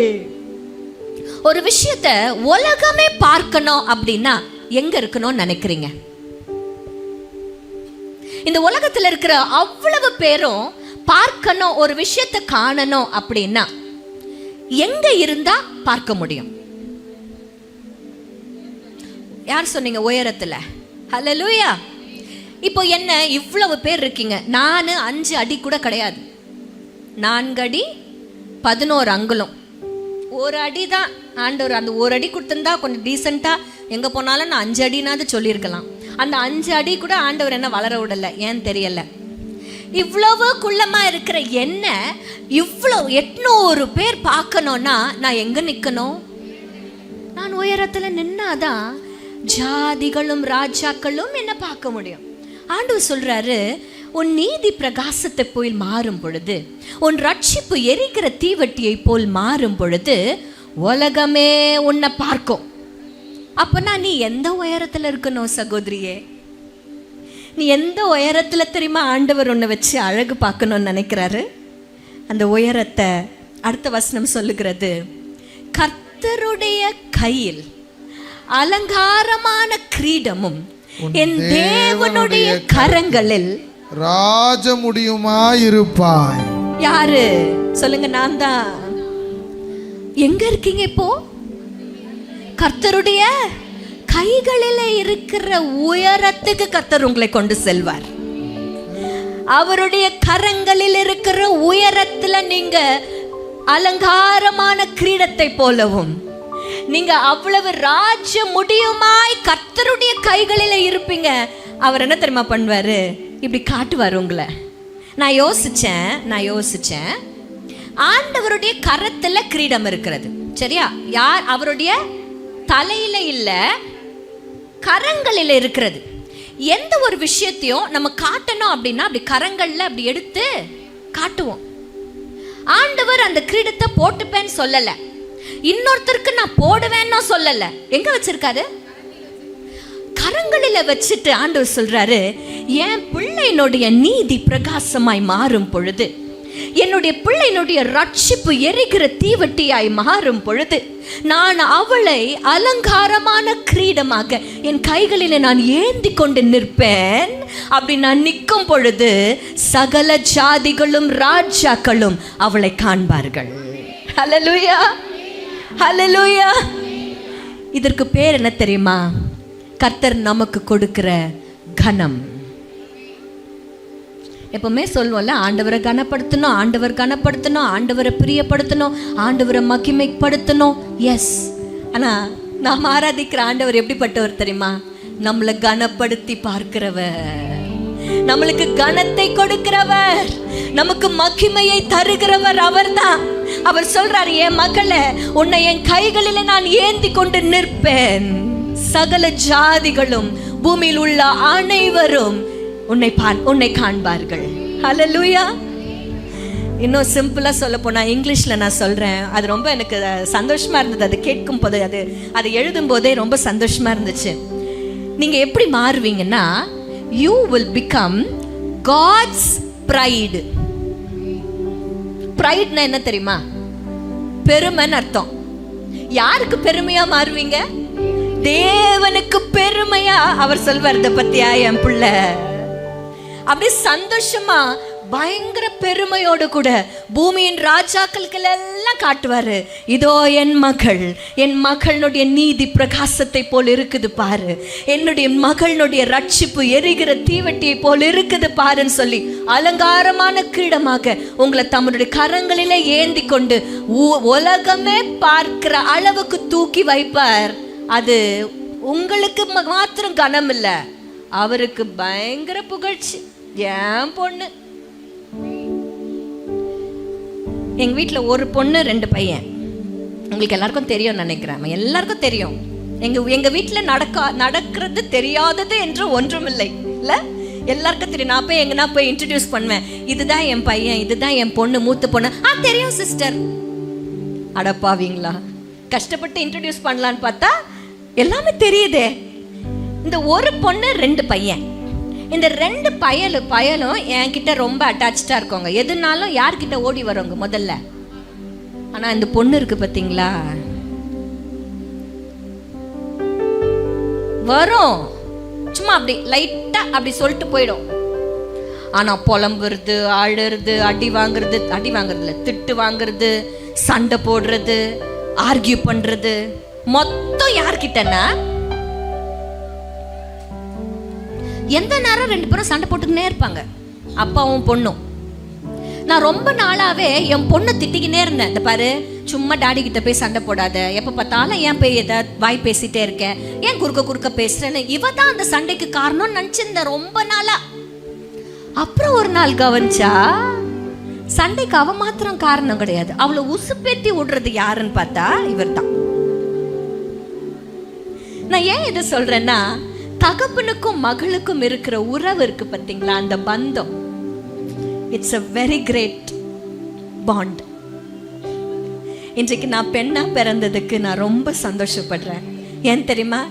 ஒரு விஷயத்தை உலகமே பார்க்கணும் அப்படின்னா எங்க இருக்கணும்னு நினைக்கிறீங்க? இந்த உலகத்தில் இருக்கிற அவ்வளவு பேரும் பார்க்கணும், ஒரு விஷயத்தை காணணும் அப்படின்னா எங்க இருந்தா பார்க்க முடியும்? யார் சொன்னீங்க? உயரத்துல. ஹல்லேலூயா. இப்போ என்ன இவ்வளவு பேர் இருக்கீங்க? நான் 5 அடி கூட கிடையாது. 4 அடி 11 அங்குலம். 1 அடி தான் ஆண்டவர். அந்த 1 அடி கொடுத்திருந்தா கொஞ்சம் டீசெண்டா எங்க போனாலும் நான் 5 அடினாவது சொல்லியிருக்கலாம். அந்த 5 அடி கூட ஆண்டவர் என்ன வளர விடல, ஏன் தெரியல. இவ்வளவு குள்ளமா இருக்கிற என்ன இவ்வளோ 800 பேர் பார்க்கணும்னா நான் எங்க நிக்கணும்? நான் உயரத்துல நின்னாதான் ஜாதிகளும் ராஜாக்களும் என்ன பார்க்க முடியும். ஆண்டவர் சொல்றாரு, உன் நீதி பிரகாசத்தை போல் மாறும் பொழுது, உன் ரட்சிப்பு எரிக்கிற தீவட்டியை போல் மாறும் பொழுது உலகமே உன்னை பார்க்கும். அப்பனா நீ எந்த உயரத்துல இருக்கணும் சகோதரியே? நீ எந்த உயரத்துல தெரியுமா ஆண்டவர் உன்னை வச்சு அழகு பார்க்கணும்னு நினைக்கிறாரு? அந்த உயரத்தை அடுத்த வசனம் சொல்லுகிறது, கர்த்தருடைய கையில் அலங்காரமான கிரீடமும் என் தேவனுடைய கரங்களில் ராஜமுடியுமாயிருப்பாய். யாரு சொல்லுங்க? நான் தான். எங்க இருக்கீங்க இப்போ? கர்த்தருடைய கைகளில இருக்கிற உயரத்துக்கு கர்த்தர் உங்களை கொண்டு செல்வார். அவருடைய கரங்களில் இருக்கிற உயரத்துல நீங்க அலங்காரமான கிரீடத்தை போலவும், நீங்க அவ்வளவு ராஜ முடியுமாய் கர்த்தருடைய கைகளில இருப்பீங்க. அவர் என்ன தெரியுமா பண்ணுவாரு? இப்படி காட்டுவார் உங்களை. நான் யோசிச்சேன் ஆண்டவருடைய கரத்துல கிரீடம் இருக்கிறது, சரியா? யார்? அவருடைய தலையில இல்ல, கரங்களில் இருக்கிறது. எந்த ஒரு விஷயத்தையும் நம்ம காட்டணும் அப்படின்னா அப்படி கரங்கள்ல அப்படி எடுத்து காட்டுவோம். ஆண்டவர் அந்த கிரீடத்தை போட்டுப்பேன்னு சொல்லல, இன்னொருத்தருக்கு நான் போடுவேன்னு சொல்லல. எங்க வச்சிருக்காரு? கரங்களில வச்சுட்டு ஆண்டவர் சொல்றாரு, என் பிள்ளையினுடைய நீதி பிரகாசமாய் மாறும் பொழுது, என்னுடைய பிள்ளையினுடைய ரட்சிப்பு எரிகிற தீவட்டியாய் மாறும் பொழுது, நான் அவளை அலங்காரமான கிரீடமாக என் கைகளில் நான் ஏந்தி கொண்டு நிற்பேன். அப்படி நான் நிற்கும் பொழுது சகல ஜாதிகளும் ராஜாக்களும் அவளை காண்பார்கள். ஹல்லேலூயா, ஹல்லேலூயா. இதற்கு பேர் என்ன தெரியுமா? கர்த்தர் நமக்கு கொடுக்கிற கனம். எப்பவுமே சொல்லுவோம்ல, ஆண்டவரை கனப்படுத்தணும், ஆண்டவரை பிரியப்படுத்தணும், ஆண்டவரை மகிமைப்படுத்தணும். எஸ், ஆனா நாம் ஆராதிக்கிற ஆண்டவர் எப்படிப்பட்டவர் தெரியுமா? நம்மளை கனப்படுத்தி பார்க்கிறவர், நம்மளுக்கு கனத்தை கொடுக்கிறவர், நமக்கு மகிமையை தருகிறவர் அவர்தான். அவர் சொல்றாரு, என் மகளே, உன்னை என் கைகளில நான் ஏந்தி கொண்டு நிற்பேன். சகல ஜாதிகளும் பூமியில் உள்ள அனைவரும் உன்னை காண்பார்கள். ஹல்லேலூயா. இன்னும் சிம்பிளா சொல்ல போனா, இங்கிலீஷ்ல நான் சொல்றேன், அது ரொம்ப எனக்கு சந்தோஷமா இருந்தது. அது கேட்கும் போது, அது எழுதும் போதே ரொம்ப சந்தோஷமா இருந்துச்சு. நீங்க எப்படி மாறுவீங்கன்னா, you will become God's pride. பிரைட்னா என்ன தெரியுமா? பெருமைன்னு அர்த்தம். யாருக்கு பெருமையா மாறுவீங்க? தேவனுக்கு பெருமையா. அவர் சொல்வார், இத பத்தியா என் பிள்ளை, அப்படி சந்தோஷமா பயங்கர பெருமையோடு கூட பூமியின் ராஜாக்களுக்கு எல்லாம் காட்டுவாரு, இதோ என் மகளுடைய நீதி பிரகாசத்தை போல் இருக்குது பாரு, என்னுடைய மகளுடைய ரட்சிப்பு எரிகிற தீவட்டியை போல் இருக்குது பாருன்னு சொல்லி அலங்காரமான கிரீடமாக உங்களை தம்முடைய கரங்களிலே ஏந்தி கொண்டு உலகமே பார்க்கிற அளவுக்கு தூக்கி வைப்பார். அது உங்களுக்கு மாத்திரம் கனம் இல்ல, அவருக்கு பயங்கர புகழ்ச்சி. என் பொண்ணு, எங்க வீட்டுல ஒரு பொண்ணு 2 பையன். உங்களுக்கு எல்லாருக்கும் தெரியும் நினைக்கிறேன், எல்லாருக்கும் தெரியும். எங்க வீட்டுல நடக்கிறது தெரியாதது என்று ஒன்றும் இல்லை இல்ல, எல்லாருக்கும் தெரியும். நான் போய் எங்கன்னா போய் இன்ட்ரடியூஸ் பண்ணுவேன், இதுதான் என் பையன், இதுதான் என் பொண்ணு, மூத்த பொண்ணு. தெரியும் சிஸ்டர். அடப்பாவீங்களா, கஷ்டப்பட்டு இன்ட்ரடியூஸ் பண்ணலான்னு பார்த்தா எல்லாமே தெரியுதே. இந்த ஒரு பொண்ணு 2 பையன், இந்த 2 பயலும் என்கிட்ட ரொம்ப அட்டாச்சா இருக்கவங்க. எதுனாலும் யார்கிட்ட ஓடி வருவாங்க முதல்ல. ஆனா இந்த பொண்ணு இருக்கு பாத்தீங்களா, வரும் சும்மா அப்படி லைட்டா அப்படி சொல்லிட்டு போயிடும். ஆனா புலம்புறது, அழுறது, அடி வாங்குறதுல திட்டு வாங்குறது, சண்டை போடுறது, ஆர்கியூ பண்றது மொத்தம் யார்கிட்டனா, எந்த நேரம் 2 பேரும் சண்டை போட்டுக்கினே இருப்பாங்க, அப்பாவும் பொண்ணும். நான் ரொம்ப நாளாவே என் பொண்ணை திட்டிக்கினே இருந்தேன், இந்த பாரு சும்மா டாடி கிட்ட போய் சண்டை போடாத, எப்ப பார்த்தாலும் ஏன் போய் ஏதாவது வாய் பேசிட்டே இருக்க, ஏன் குறுக்க பேசுறேன்னு. இவ தான் அந்த சண்டைக்கு காரணம்னு நினைச்சிருந்தேன் ரொம்ப நாளா. அப்புறம் ஒரு நாள் கவனிச்சா, சண்டைக்கு அவ மாத்திரம் காரணம் கிடையாது, அவளை உசுப்பேத்தி விடுறது யாருன்னு பார்த்தா இவர் தான். நான் ஏன் இதை சொல்றேன்னா, தகப்பனுக்கும் மகளுக்கும் இருக்கிற உறவு இருக்கு பார்த்தீங்களா, அந்த பந்தம் it's a very great bond. இன்றைக்கு நான் பெண்ணா பிறந்ததுக்கு நான் ரொம்ப சந்தோஷப்படுறேன். ஏன் தெரியுமா?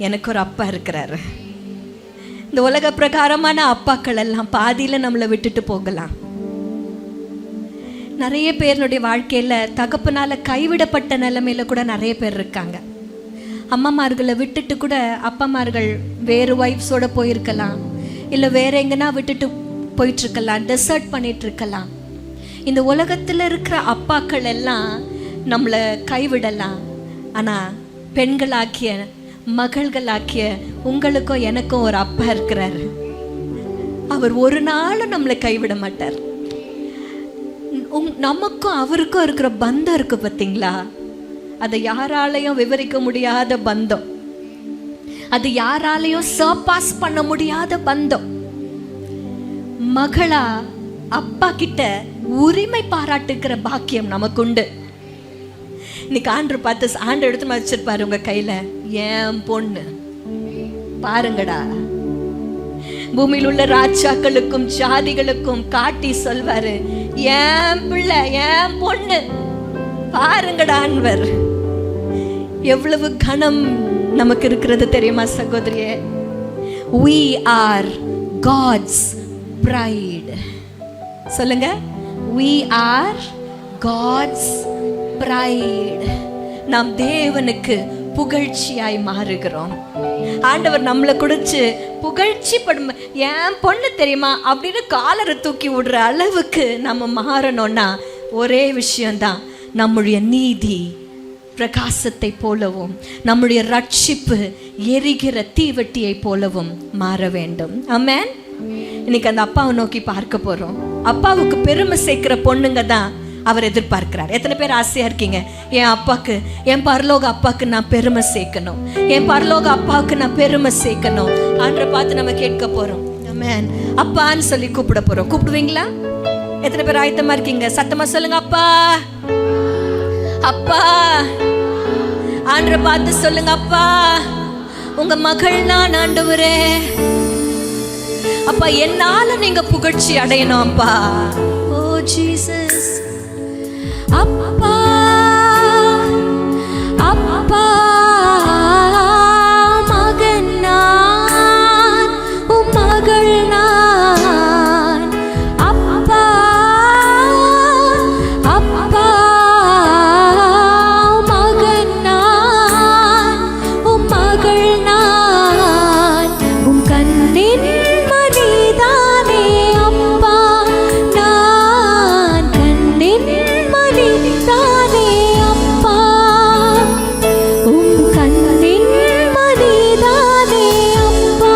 எனக்கு ஒரு அப்பா இருக்கிறாரு. இந்த உலக பிரகாரமான அப்பாக்கள் எல்லாம் பாதியில் நம்மளை விட்டுட்டு போகலாம். நிறைய பேருடைய வாழ்க்கையில் தகப்பனால கைவிடப்பட்ட நிலைமையில கூட நிறைய பேர் இருக்காங்க. அம்மாமார்களை விட்டுட்டு கூட அப்பாமார்கள் வேறு ஒய்ஃப்ஸோட போயிருக்கலாம், இல்லை வேற எங்கன்னா விட்டுட்டு போயிட்டுருக்கலாம், டெசர்ட் பண்ணிகிட்ருக்கலாம். இந்த உலகத்தில் இருக்கிற அப்பாக்கள் எல்லாம் நம்மளை கைவிடலாம். ஆனால் பெண்களாக்கிய மகள்களாக்கிய உங்களுக்கும் எனக்கும் ஒரு அப்பா இருக்கிறாரு. அவர் ஒரு நாளும் நம்மளை கைவிட மாட்டார். நமக்கும் அவருக்கும் இருக்கிற பந்தம் இருக்கு பார்த்தீங்களா? அதை யாராலையும் விவரிக்க முடியாத பந்தம், அது யாராலையும் சர்பாஸ் பண்ண முடியாத பந்தம். மகளா அப்பா கிட்ட உரிமை பாராட்டுக்கிற பாக்கியம் நமக்கு உண்டு. இன்னைக்கு ஆண்டவர் பார்த்து ஆண்டவர் எடுத்து வச்சிருப்பாரு உங்க கையில, ஏன் பொண்ணு பாருங்கடா. பூமியில் உள்ள ராஜாக்களுக்கும் ஜாதிகளுக்கும் காட்டி சொல்வாரு, ஏன் பிள்ளை ஏன் பொண்ணு பாருங்கடான்வர். எவ்வளவு கணம் நமக்கு இருக்கிறது தெரியுமா சகோதரியே? we are God's bride. சொல்லுங்க, we are God's bride. நாம் தேவனுக்கு புகழ்ச்சியாய் மாறுகிறோம். ஆண்டவர் நம்மளை குடிச்சு புகழ்ச்சி படும், ஏன் பொண்ணு தெரியுமா அப்படின்னு காலரை தூக்கி விடுற அளவுக்கு நம்ம மாறணும்னா ஒரே விஷயம்தான், நம்முடைய நீதி பிரகாசத்தை போலவும் நம்முடைய ரட்சிப்பு எரிகிற தீவட்டியை போலவும் மாற வேண்டும். ஆமென். இன்னைக்கு அந்த அப்பாவை நோக்கி பார்க்க போறோம். அப்பாவுக்கு பெருமை சேர்க்கிற பொண்ணுங்க தான் அவர் எதிர்பார்க்கிறார். எத்தனை பேர் ஆசையா இருக்கீங்க, என் அப்பாக்கு, என் பரலோக அப்பாக்கு நான் பெருமை சேர்க்கணும், என் பரலோக அப்பாவுக்கு நான் பெருமை சேர்க்கணும் ஆண்டரை பார்த்து நம்ம கேட்க போறோம். ஆமென். அப்பான்னு சொல்லி கூப்பிட போறோம். கூப்பிடுவீங்களா? எத்தனை பேர் ஆயத்தமா இருக்கீங்க? சத்தமா சொல்லுங்க, அப்பா அப்பா. ஆண்டரை பார்த்து சொல்லுங்க, அப்பா உங்க மகள் நான் ஆண்டவரே. அப்பா என்னால நீங்க புகழ்ச்சி அடையணும் அப்பா. ஓ ஜீசஸ். அப்பா அப்பா மகன் நான், உம் மகள் நான். அப்பா அப்பா மகன் நான், உம் மகள் நான். உம் கண்ணின் மணிதானே அப்பா நான், கண்ணின் மணிதானே அப்பா. உம் கண்ணின் மணிதானே அப்பா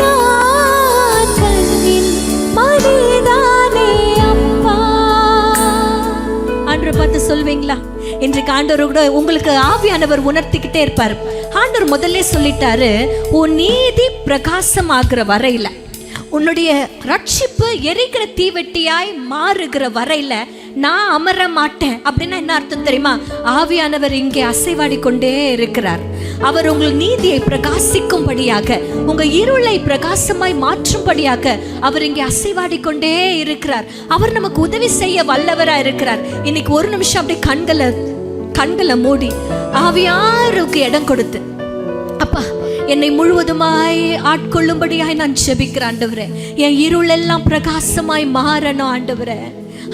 நான், கண்ணின் மணிதானே அப்பா. ஆண்டவரை பார்த்து சொல்வீங்களா? இன்றைக்கு ஆண்டவர் கூட உங்களுக்கு ஆவியானவர் உணர்த்திக்கிட்டே இருப்பார். ஆண்டவர் முதல்ல சொல்லிட்டாரு, உன் நீதி பிரகாசமாகிற வரையில, உன்னுடைய ரட்சிப்பு எரிக்கிற தீவெட்டியாய் மாறுகிற வரையில நான் அமர மாட்டேன். அப்படின்னா என்ன அர்த்தம் தெரியுமா? ஆவியானவர் இங்கே அசைவாடி கொண்டே இருக்கிறார். அவர் உங்கள் நீதியை பிரகாசிக்கும்படியாக, உங்க இருளை பிரகாசமாய் மாற்றும்படியாக அவர் இங்கே அசைவாடி கொண்டே இருக்கிறார். அவர் நமக்கு உதவி செய்ய வல்லவரா இருக்கிறார். இன்னைக்கு ஒரு நிமிஷம் அப்படியே கண்களை மூடி ஆவியாருக்கு இடம் கொடுத்து, அப்பா என்னை முழுவதுமாய் ஆட்கொள்ளும்படியாய் நான் ஜெபிக்கிறேன் ஆண்டவரே. என் இருள் எல்லாம் பிரகாசமாய் மாறணும் ஆண்டவரே.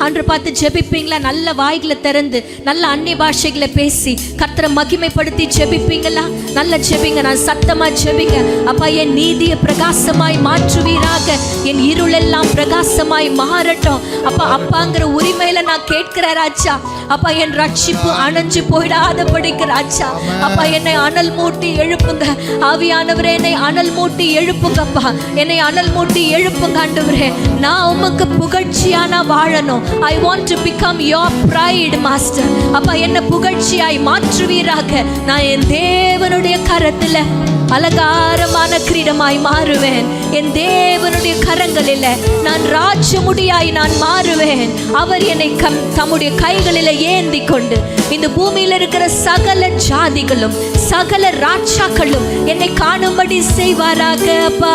ஆண்டவர் பார்த்து ஜெபிப்பீங்களா? நல்ல வாய்களை திறந்து நல்ல அந்நிய பாஷைகளை பேசி கர்த்தரை மகிமைப்படுத்தி ஜெபிப்பீங்களா? நல்ல ஜெபிங்க, நான் சத்தமா ஜெபிங்க. அப்பா என் நீதியை பிரகாசமாய் மாற்றுவீராக, என் இருள் எல்லாம் பிரகாசமாய் மாறட்டும். அப்பா அப்பாங்கிற உரிமையில நான் கேட்கிறேன் ராஜா. அப்பா என் ரட்சிப்பு அணைஞ்சு போயிடாத படிக்கிற ராஜா. அப்பா என்னை அனல் மூட்டி எழுப்புங்க ஆவியானவரே, என்னை அனல் மூட்டி எழுப்புங்கப்பா, என்னை அனல் மூட்டி எழுப்புங்க ஆண்டவரே. நான் உமக்கு புகழ்ச்சியான வாழணும். I want to become your pride master. அப்பா என்ன புகழ்ச்சியாய் மாற்றுவீராக. நான் என் தேவனுடைய கரத்துல அலங்காரமான கிரீடமாய் மாறுவேன். என் தேவனுடைய கரங்களில் நான் ராஜமுடியாய் நான் மாறுவேன். அவர் என்னை தம்முடைய கைகளில் ஏந்தி கொண்டு இந்த பூமியில் இருக்கிற சகல ஜாதிகளும் சகல ராஜாக்களும் என்னை காணும்படி செய்வாராக. அப்பா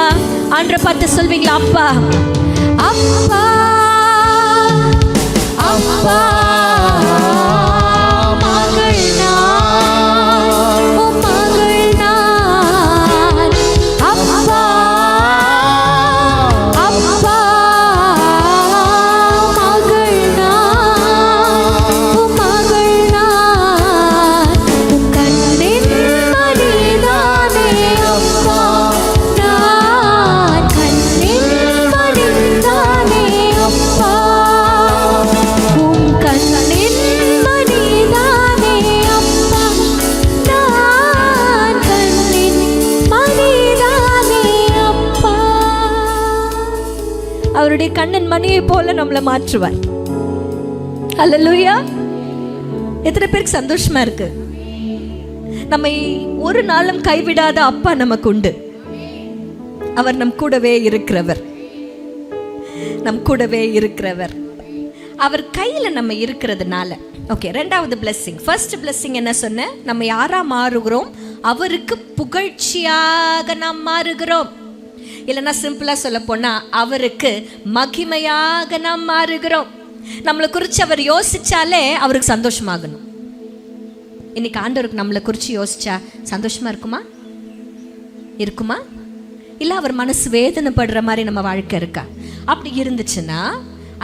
ஆண்டரை பார்த்து சொல்வீங்களா? அப்பா அப்பா அப்பா மகள் நான், உம் மகள் நான். அப்பா அப்பா மகள் நான், உம் மகள் நான். உம் கண்ணின் மணிதானே அப்பா நான், கண்ணின் மணிதானே அப்பா. உம் கண்ணின் மணிதானே அப்பா நான், கண்ணின் மணிதானே அப்பா. அவருடைய கண்ணன் மணியை போல நம்மளை மாற்றுவார். அல்லேலூயா. எத்தனை பேருக்கு சந்தோஷமா இருக்கு? நம்மை ஒரு நாளும் கைவிடாத அப்பா நமக்கு உண்டு. அவர் நம் கூடவே இருக்கிறவர், நம் கூடவே இருக்கிறவர். அவர் கையில நம்ம இருக்கிறதுனால. ஓகே, ரெண்டாவது பிளெஸிங். ஃபர்ஸ்ட் பிளெஸிங் என்ன சொன்ன? நம்ம யாரா மாறுகிறோம்? அவருக்கு புகழ்ச்சியாக நாம் மாறுகிறோம். இல்லைன்னா சிம்பிளா சொல்ல போனா அவருக்கு மகிமையாக நாம் மாறுகிறோம். நம்மளை குறித்து அவர் யோசிச்சாலே அவருக்கு சந்தோஷமாகணும். இன்னைக்கு ஆண்டவருக்கு நம்மளை குறித்து யோசிச்சா சந்தோஷமா இருக்குமா? இருக்குமா? இல்லை அவர் மனசு வேதனைப்படுற மாதிரி நம்ம வாழ்க்கை இருக்கா? அப்படி இருந்துச்சுன்னா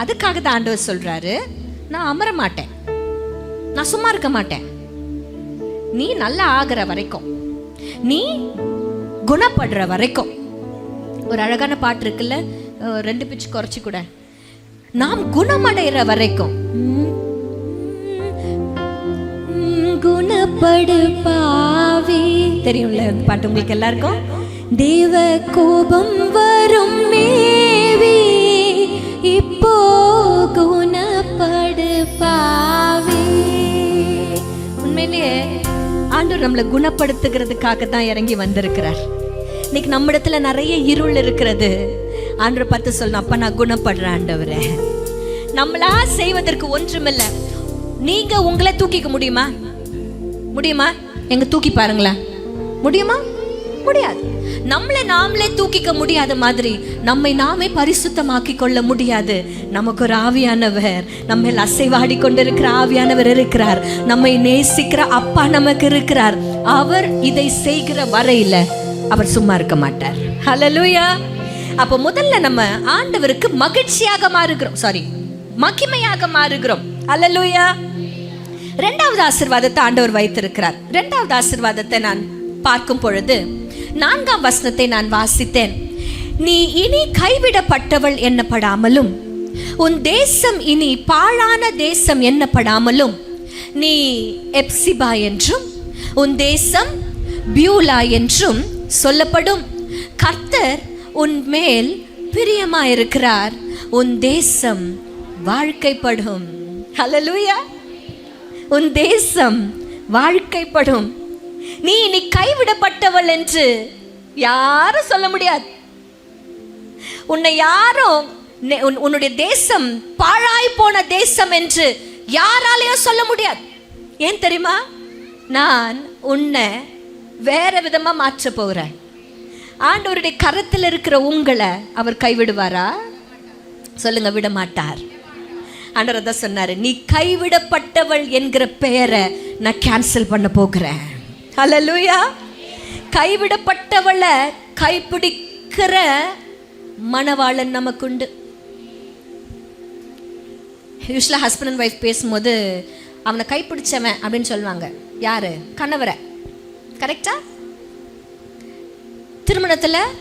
அதுக்காக தான் ஆண்டவர் சொல்றாரு, நான் அமர மாட்டேன், நான் சும்மா இருக்க மாட்டேன். நீ நல்லா ஆகிற வரைக்கும், நீ குணப்படுற வரைக்கும். ஒரு அழகான பாட்டு இருக்குல்ல, 2 பிச்சு குறைச்சி கூட, நாம் குணமடைகிற வரைக்கும். குணப்படு பாவி, தெரியும்ல அந்த பாட்டு உங்களுக்கு எல்லாருக்கும். தேவ கோபம் வரும் மேவி, இப்போ குணப்படு பாவி. உண்மையிலேயே ஆண்டவர் நம்மளை குணப்படுத்துகிறதுக்காக தான் இறங்கி வந்திருக்கிறார். இன்னைக்கு நம்மிடத்துல நிறைய இருள் இருக்கிறது. ஆண்டவர் பார்த்து சொல்லணும், அப்ப நான் குணப்படுறேன் ஆண்டவரே. நம்மளா செய்வதற்கு ஒன்றுமில்லை. நீங்க உங்களை தூக்கிக்க முடியுமா? முடியுமா? எங்க தூக்கி பாருங்களேன். முடியுமா? முடியாது. நம்மளை நாமளே தூக்கிக்க முடியாத மாதிரி நம்மை நாமே பரிசுத்தமாக்கி கொள்ள முடியாது. நமக்கு ஒரு ஆவியானவர், நம்ம அசைவாடி கொண்டிருக்கிற ஆவியானவர் இருக்கிறார். நம்மை நேசிக்கிற அப்பா நமக்கு இருக்கிறார். அவர் இதை செய்கிற வரையில அவர் சும்மா இருக்க மாட்டார். ஹல்லேலூயா. அப்போ முதல்ல நம்ம ஆண்டவருக்கு மகிழ்ச்சியாக மாறுகிறோம், மகிமையாக மாறுகிறோம். ஹல்லேலூயா. இரண்டாவது ஆசீர்வாதத்தை ஆண்டவர் வைத்திருக்கிறார். இரண்டாவது ஆசீர்வாதத்தை நான் பார்க்கும் பொழுது 4ஆம் வசனத்தை நான் வாசித்தேன். நீ இனி கைவிடப்பட்டவள் எண்ணப்படாமலும், உன் தேசம் இனி பாழான தேசம் எண்ணப்படாமலும், நீ எப்சிபா என்றும் உன் தேசம் பியூலா என்றும் சொல்லப்படும். கர்த்தர் உன் மேல் பிரியமாயிருக்கிறார், உன் தேசம் வாழ்க்கைப்படும். ஹல்லேலூயா. உன் தேசம் வாழ்க்கைப்படும். நீ இனி கைவிடப்பட்டவள் என்று யாரும் சொல்ல முடியாது. உன்னை யாரும் உன்னுடைய தேசம் பாழாய் போன தேசம் என்று யாராலையும் சொல்ல முடியாது. ஏன் தெரியுமா? நான் உன்னை வேற விதமா மாற்ற போகிறேன். ஆண்டவருடைய கரத்தில் இருக்கிற உங்களை அவர் கைவிடுவாரா? சொல்லுங்க, விட மாட்டார். ஆண்டவர் தான் சொன்னாரு, நீ கைவிடப்பட்டவள் என்கிற பெயரை நான் கேன்சல் பண்ண போகிறேன். ஹல்லேலூயா. கைவிடப்பட்டவளை கைப்பிடிக்கிற மணவாளன் நமக்குண்டு. யூஸ்வலாக ஹஸ்பண்ட் அண்ட் ஒய்ஃப் பேசும்போது அவனை கைப்பிடிச்சவன் அப்படின்னு சொல்லுவாங்க. யாரு? கணவரை. கரெக்டா? திருமணத்தில்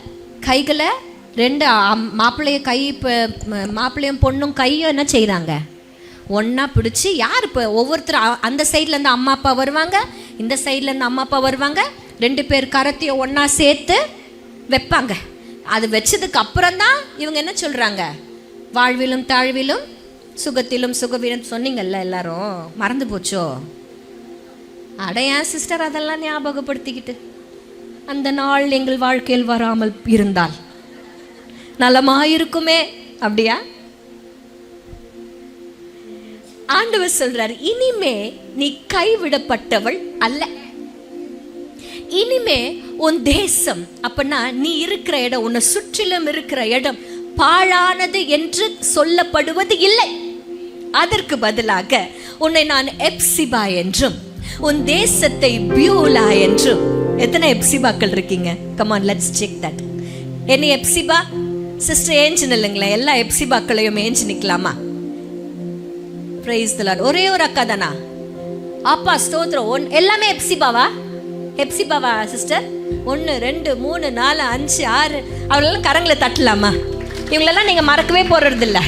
கைகளை ரெண்டு மாப்பிள்ளையும் பொண்ணும் கையும் என்ன செய்கிறாங்க? ஒன்றா பிடிச்சி யார் இப்போ ஒவ்வொருத்தர் அந்த சைட்லேருந்து அம்மா அப்பா வருவாங்க, இந்த சைட்லேருந்து அம்மா அப்பா வருவாங்க, 2 பேர் கரத்தையும் ஒன்றா சேர்த்து வைப்பாங்க. அது வச்சதுக்கு அப்புறம்தான் இவங்க என்ன சொல்கிறாங்க? வாழ்விலும் தாழ்விலும் சுகத்திலும் சுகவீனம் சொன்னீங்கல்ல, எல்லாரும் மறந்து போச்சோ? அடையா சிஸ்டர், அதெல்லாம் ஞாபகப்படுத்திக்கிட்டு அந்த நாள் எங்கள் வாழ்க்கையில் வராமல் இருந்தால் நலமாயிருக்குமே. அப்படியா? ஆண்டவர் சொல்றார், இனிமே நீ கைவிடப்பட்டவள் அல்ல. இனிமே உன் தேசம், அப்பனா நீ இருக்கிற இடம், உன்னை சுற்றிலும் இருக்கிற இடம் பாழானது என்று சொல்லப்படுவது இல்லை. அதற்கு பதிலாக உன்னை நான் எப்சிபா என்றும் உன் தேசத்தை பியூலா என்றும். எத்தனை எப்சிபாக்கள் இருக்கீங்க? Come on, let's check that. என்ன எப்சிபா? சிஸ்டர் ஏஞ்சு நில்லுங்களேன். எல்லா எப்சிபாக்களையும் ஏஞ்சு நிக்கலாமா? Praise the Lord. ஒரே ஒரு அக்கா தானா? அப்பா ஸ்தோத்திரம். எல்லாமே எப்சிபாவா? எப்சிபாவா சிஸ்டர்? 1 2 3 4 5 6 அவங்களெல்லாம் கரங்களை தட்டலாமா? இவங்களெல்லாம் நீங்க மறக்கவே போறதில்ல.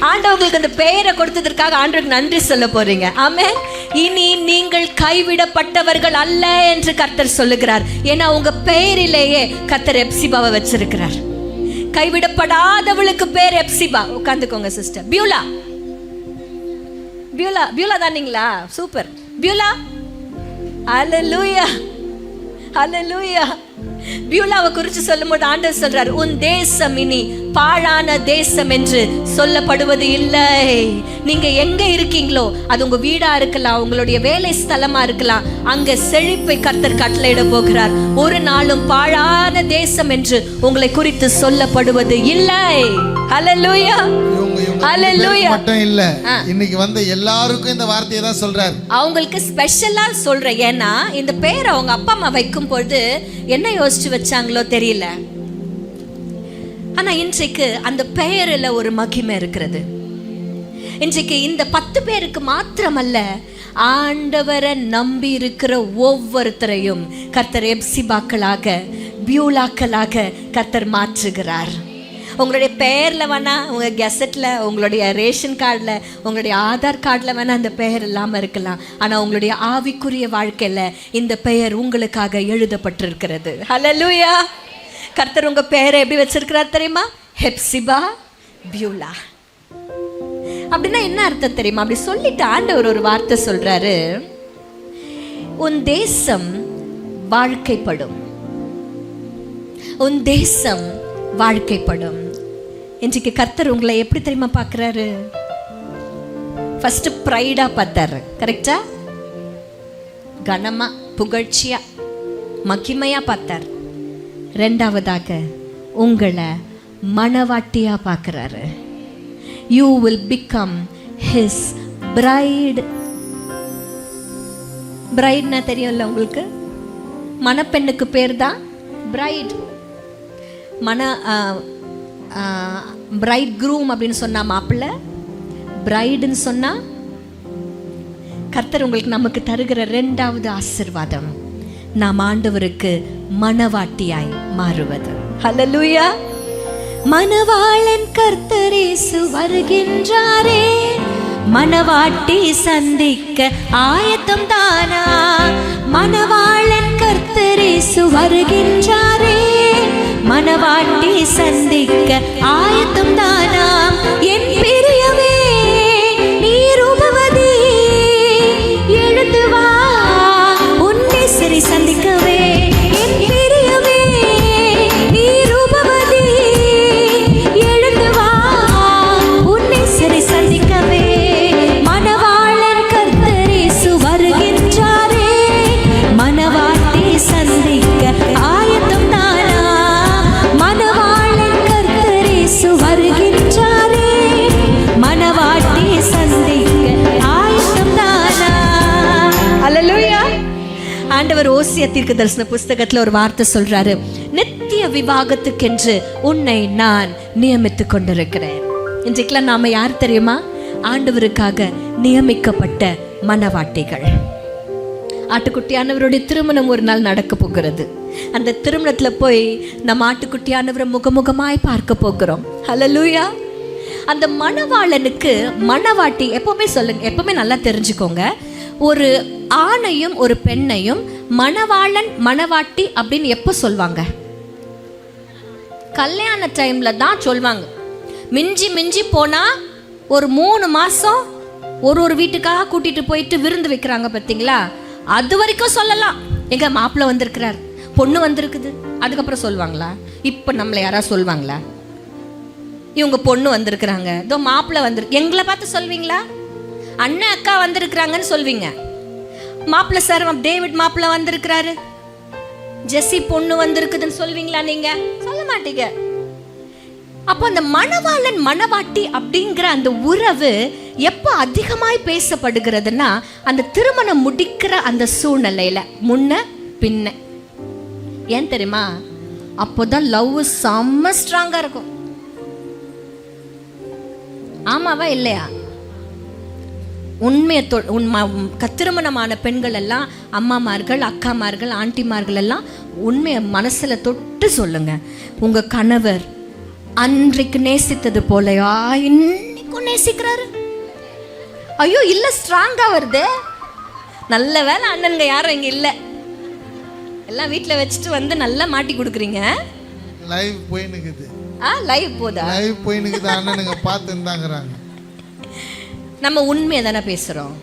ஆண்டவர்களுக்கு அந்த பெயரை கொடுத்ததற்காக ஆண்டவருக்கு நன்றி சொல்ல போறீங்க. ஆமென். இனி நீங்கள் கைவிடப்பட்டவர்கள் அல்ல என்று கர்த்தர் சொல்லுகிறார். ஏன்னா உங்க பெயரிலேயே கர்த்தர் எப்சிபாவை வச்சிருக்கிறார். கைவிடப்படாதவளுக்கு பேர் எப்சிபா. உட்காந்துக்கோங்க சிஸ்டர். பியூலா, பியூலா, பியூலா தானீங்களா? சூப்பர். Beulah, hallelujah, hallelujah. பியூலாவை குறித்து சொல்லும்போது ஆண்டவர் சொல்றார், உன் தேசம் இனி பாழான தேசம் என்று சொல்லப்படுவது இல்லை. நீங்க எங்க இருக்கீங்களோ அது உங்க வீடா இருக்கலாம், உங்களுடைய வேலை ஸ்தலமா இருக்கலாம், அங்க செழிப்பை கர்த்தர் கட்டளையிட போகிறார். ஒரு நாளும் பாழான தேசம் என்று உங்களை குறித்து சொல்லப்படுவது இல்லை. ஹல்லேலூயா, ஹல்லேலூயா. மட்டும் இல்ல, இன்னைக்கு வந்த எல்லாருக்கும் இந்த வார்த்தையை தான் சொல்றார். அவங்களுக்கு ஸ்பெஷலா சொல்றேன். ஏன்னா இந்த பேரை அவங்க அப்பா அம்மா வைக்கும் பொழுது என்ன யோசிச்சு வச்சாங்களோ தெரியல. ஆனா இன்றைக்கு அந்த பெயரில் ஒரு மகிமை இருக்கிறது. இன்றைக்கு இந்த 10 பேருக்கு மாத்திரமல்ல, ஆண்டவரை நம்பி இருக்கிற ஒவ்வொருத்தரையும் கர்த்தர் எப்சிபாக்களாக, பியூலாக்களாக கர்த்தர் மாற்றுகிறார். உங்களுடைய பெயரில் வேணா, உங்கள் கெசட்டில், உங்களுடைய ரேஷன் கார்டில், உங்களுடைய ஆதார் கார்டில் வேணா அந்த பெயர் இல்லாமல் இருக்கலாம். ஆனால் உங்களுடைய ஆவிக்குரிய வாழ்க்கையில் இந்த பெயர் உங்களுக்காக எழுதப்பட்டிருக்கிறது. ஹல்லேலூயா. கர்த்தர் உங்கள் பெயரை எப்படி வச்சிருக்கிறார் தெரியுமா? ஹெப்சிபா, பியூலா. அப்படின்னா என்ன அர்த்தம் தெரியுமா? அப்படி சொல்லிட்டு ஆண்டவர் ஒரு வார்த்தை சொல்றாரு, உன் தேசம் வாழ்க்கைப்படும், உன் தேசம் வாழ்க்கைப்படும். இன்றைக்கு கர்த்தர் உங்களை எப்படி தெரியுமா பார்க்குறாரு? ஃபர்ஸ்ட் ப்ரைடா பார்த்தாரு. கரெக்டா? கனமா, புகழ்ச்சியா, மகிமையா பார்த்தார். ரெண்டாவதாக உங்களை மணவாட்டியா பார்க்குறாரு. You will become his bride. பிரைட்னா தெரியும்ல உங்களுக்கு? மணப்பெண்ணுக்கு பேர் தான் பிரைட். பிரைட் க்ரூம் அப்படின்னு சொன்னா மாப்பிள்ளை, பிரைடுன்னு சொன்னா கர்த்தர் உங்களுக்கு நமக்கு தருகிற 2வது ஆசீர்வாதம், நாம் ஆண்டவருக்கு மணவாட்டியாய் மாறுவது. ஹல்லேலூயா. மணவாளன் கர்த்தர் இயேசு வருகின்றாரே, மணவாட்டி சந்திக்க ஆயத்தம் தானா? மணவாளன் கர்த்தர் இயேசு வருகின்றாரே, மணவாட்டி சந்திக்க ஆயத்தம் தானா? என் பிரியமே நீ ரூபவதி, எழுந்து வா உன்னை சரி சந்திக்கவே. என் பிரியமே நீ ரூபவதி, எழுந்து வா உன்னை சரி சந்திக்கவே. மணவாளன் கர்த்தர் இயேசு வருகின்றாரே, மணவாட்டி சந்திக்க ஆயத்தம் தானா? மணவாளன் கர்த்தர் இயேசு வருகின்றாரே, மணவாட்டி சந்திக்க ஆயத்தம் தானா? அல்லேலூயா. ஆண்டவர் ஓசியா தீர்க்கதரிசன புஸ்தகத்துல ஒரு வார்த்தை சொல்றாரு, நித்திய விவாகத்துக்கென்று உன்னை நான் நியமித்துக் கொண்டிருக்கிறேன். இன்றைக்கெல்லாம் நாம யார் தெரியுமா? ஆண்டவருக்காக நியமிக்கப்பட்ட மணவாட்டிகள். ஆட்டுக்குட்டியானவருடைய திருமணம் ஒரு நாள் நடக்க போகிறது. அந்த திருமணத்துல போய் நம்ம ஆட்டுக்குட்டியானவரை முகமுகமாய் பார்க்க போகிறோம். ஹல்லேலூயா. அந்த மணவாளனுக்கு மணவாட்டி எப்பவுமே சொல்லுங்க, எப்பவுமே நல்லா தெரிஞ்சுக்கோங்க, ஒரு ஆணையும் ஒரு பெண்ணையும் மணவாளன் மணவாட்டி அப்படின்னு எப்போ சொல்வாங்க? கல்யாண டைம்ல தான் சொல்வாங்க. மிஞ்சி மிஞ்சி போனா ஒரு 3 மாசம் ஒரு வீட்டுக்காக கூட்டிட்டு போயிட்டு விருந்து வைக்கிறாங்க பார்த்தீங்களா, அது வரைக்கும் சொல்லலாம். எங்க மாப்பிள்ளை வந்திருக்கிறார், பொண்ணு வந்திருக்குது, அதுக்கப்புறம் சொல்லுவாங்களா? இப்போ நம்மளை யாராவது சொல்லுவாங்களா? இவங்க பொண்ணு வந்திருக்கிறாங்க, இதோ மாப்பிள்ளை வந்திருக்கு, எங்களை பார்த்து சொல்வீங்களா? அண்ணன் அக்கா வந்திருக்கிறாங்கன்னு சொல்வீங்க. மாப்பிள்ளை சார் டேவிட் மாப்பிள்ளை வந்திருக்கிறாரு, ஜெஸ்ஸி பொண்ணு வந்திருக்குதுன்னு சொல்வீங்களா? நீங்க சொல்ல மாட்டீங்க. அப்போ அந்த மணவாளன் மணவாட்டி அப்படிங்கிற அந்த உறவு எப்போ அதிகமாய் பேசப்படுகிறதுனா அந்த திருமணம் முடிக்கிற அந்த சூழ்நிலையில முன்ன பின்ன. ஏன் தெரியுமா? அப்போதான் லவ் செம்ம ஸ்ட்ராங்கா இருக்கும். ஆமாவா இல்லையா? திருமணமான பெண்கள் எல்லாம், அம்மாமார்கள், அக்காமார்கள், ஆண்டிமார்கள் எல்லாம் உண்மையை மனசுல தொட்டு சொல்லுங்க. உங்க கணவர் அன்றைக்கு நேசித்தது போலயா இன்னைக்கும் நேசிக்கிறாரு? ஐயோ இல்ல, ஸ்ட்ராங்கா வருது. நல்ல வேலை அண்ணனுங்க யாரும் இங்க இல்ல, எல்லாம் வீட்டில் வச்சுட்டு வந்து நல்லா மாட்டி கொடுக்குறீங்க. லைவ் போயினுக்குது. லைவ் போதா? லைவ் போயினுக்குது. அண்ணனுங்க பார்த்து இருந்தாங்கறாங்க. நம்ம உண்மையை தானே பேசுறோம்,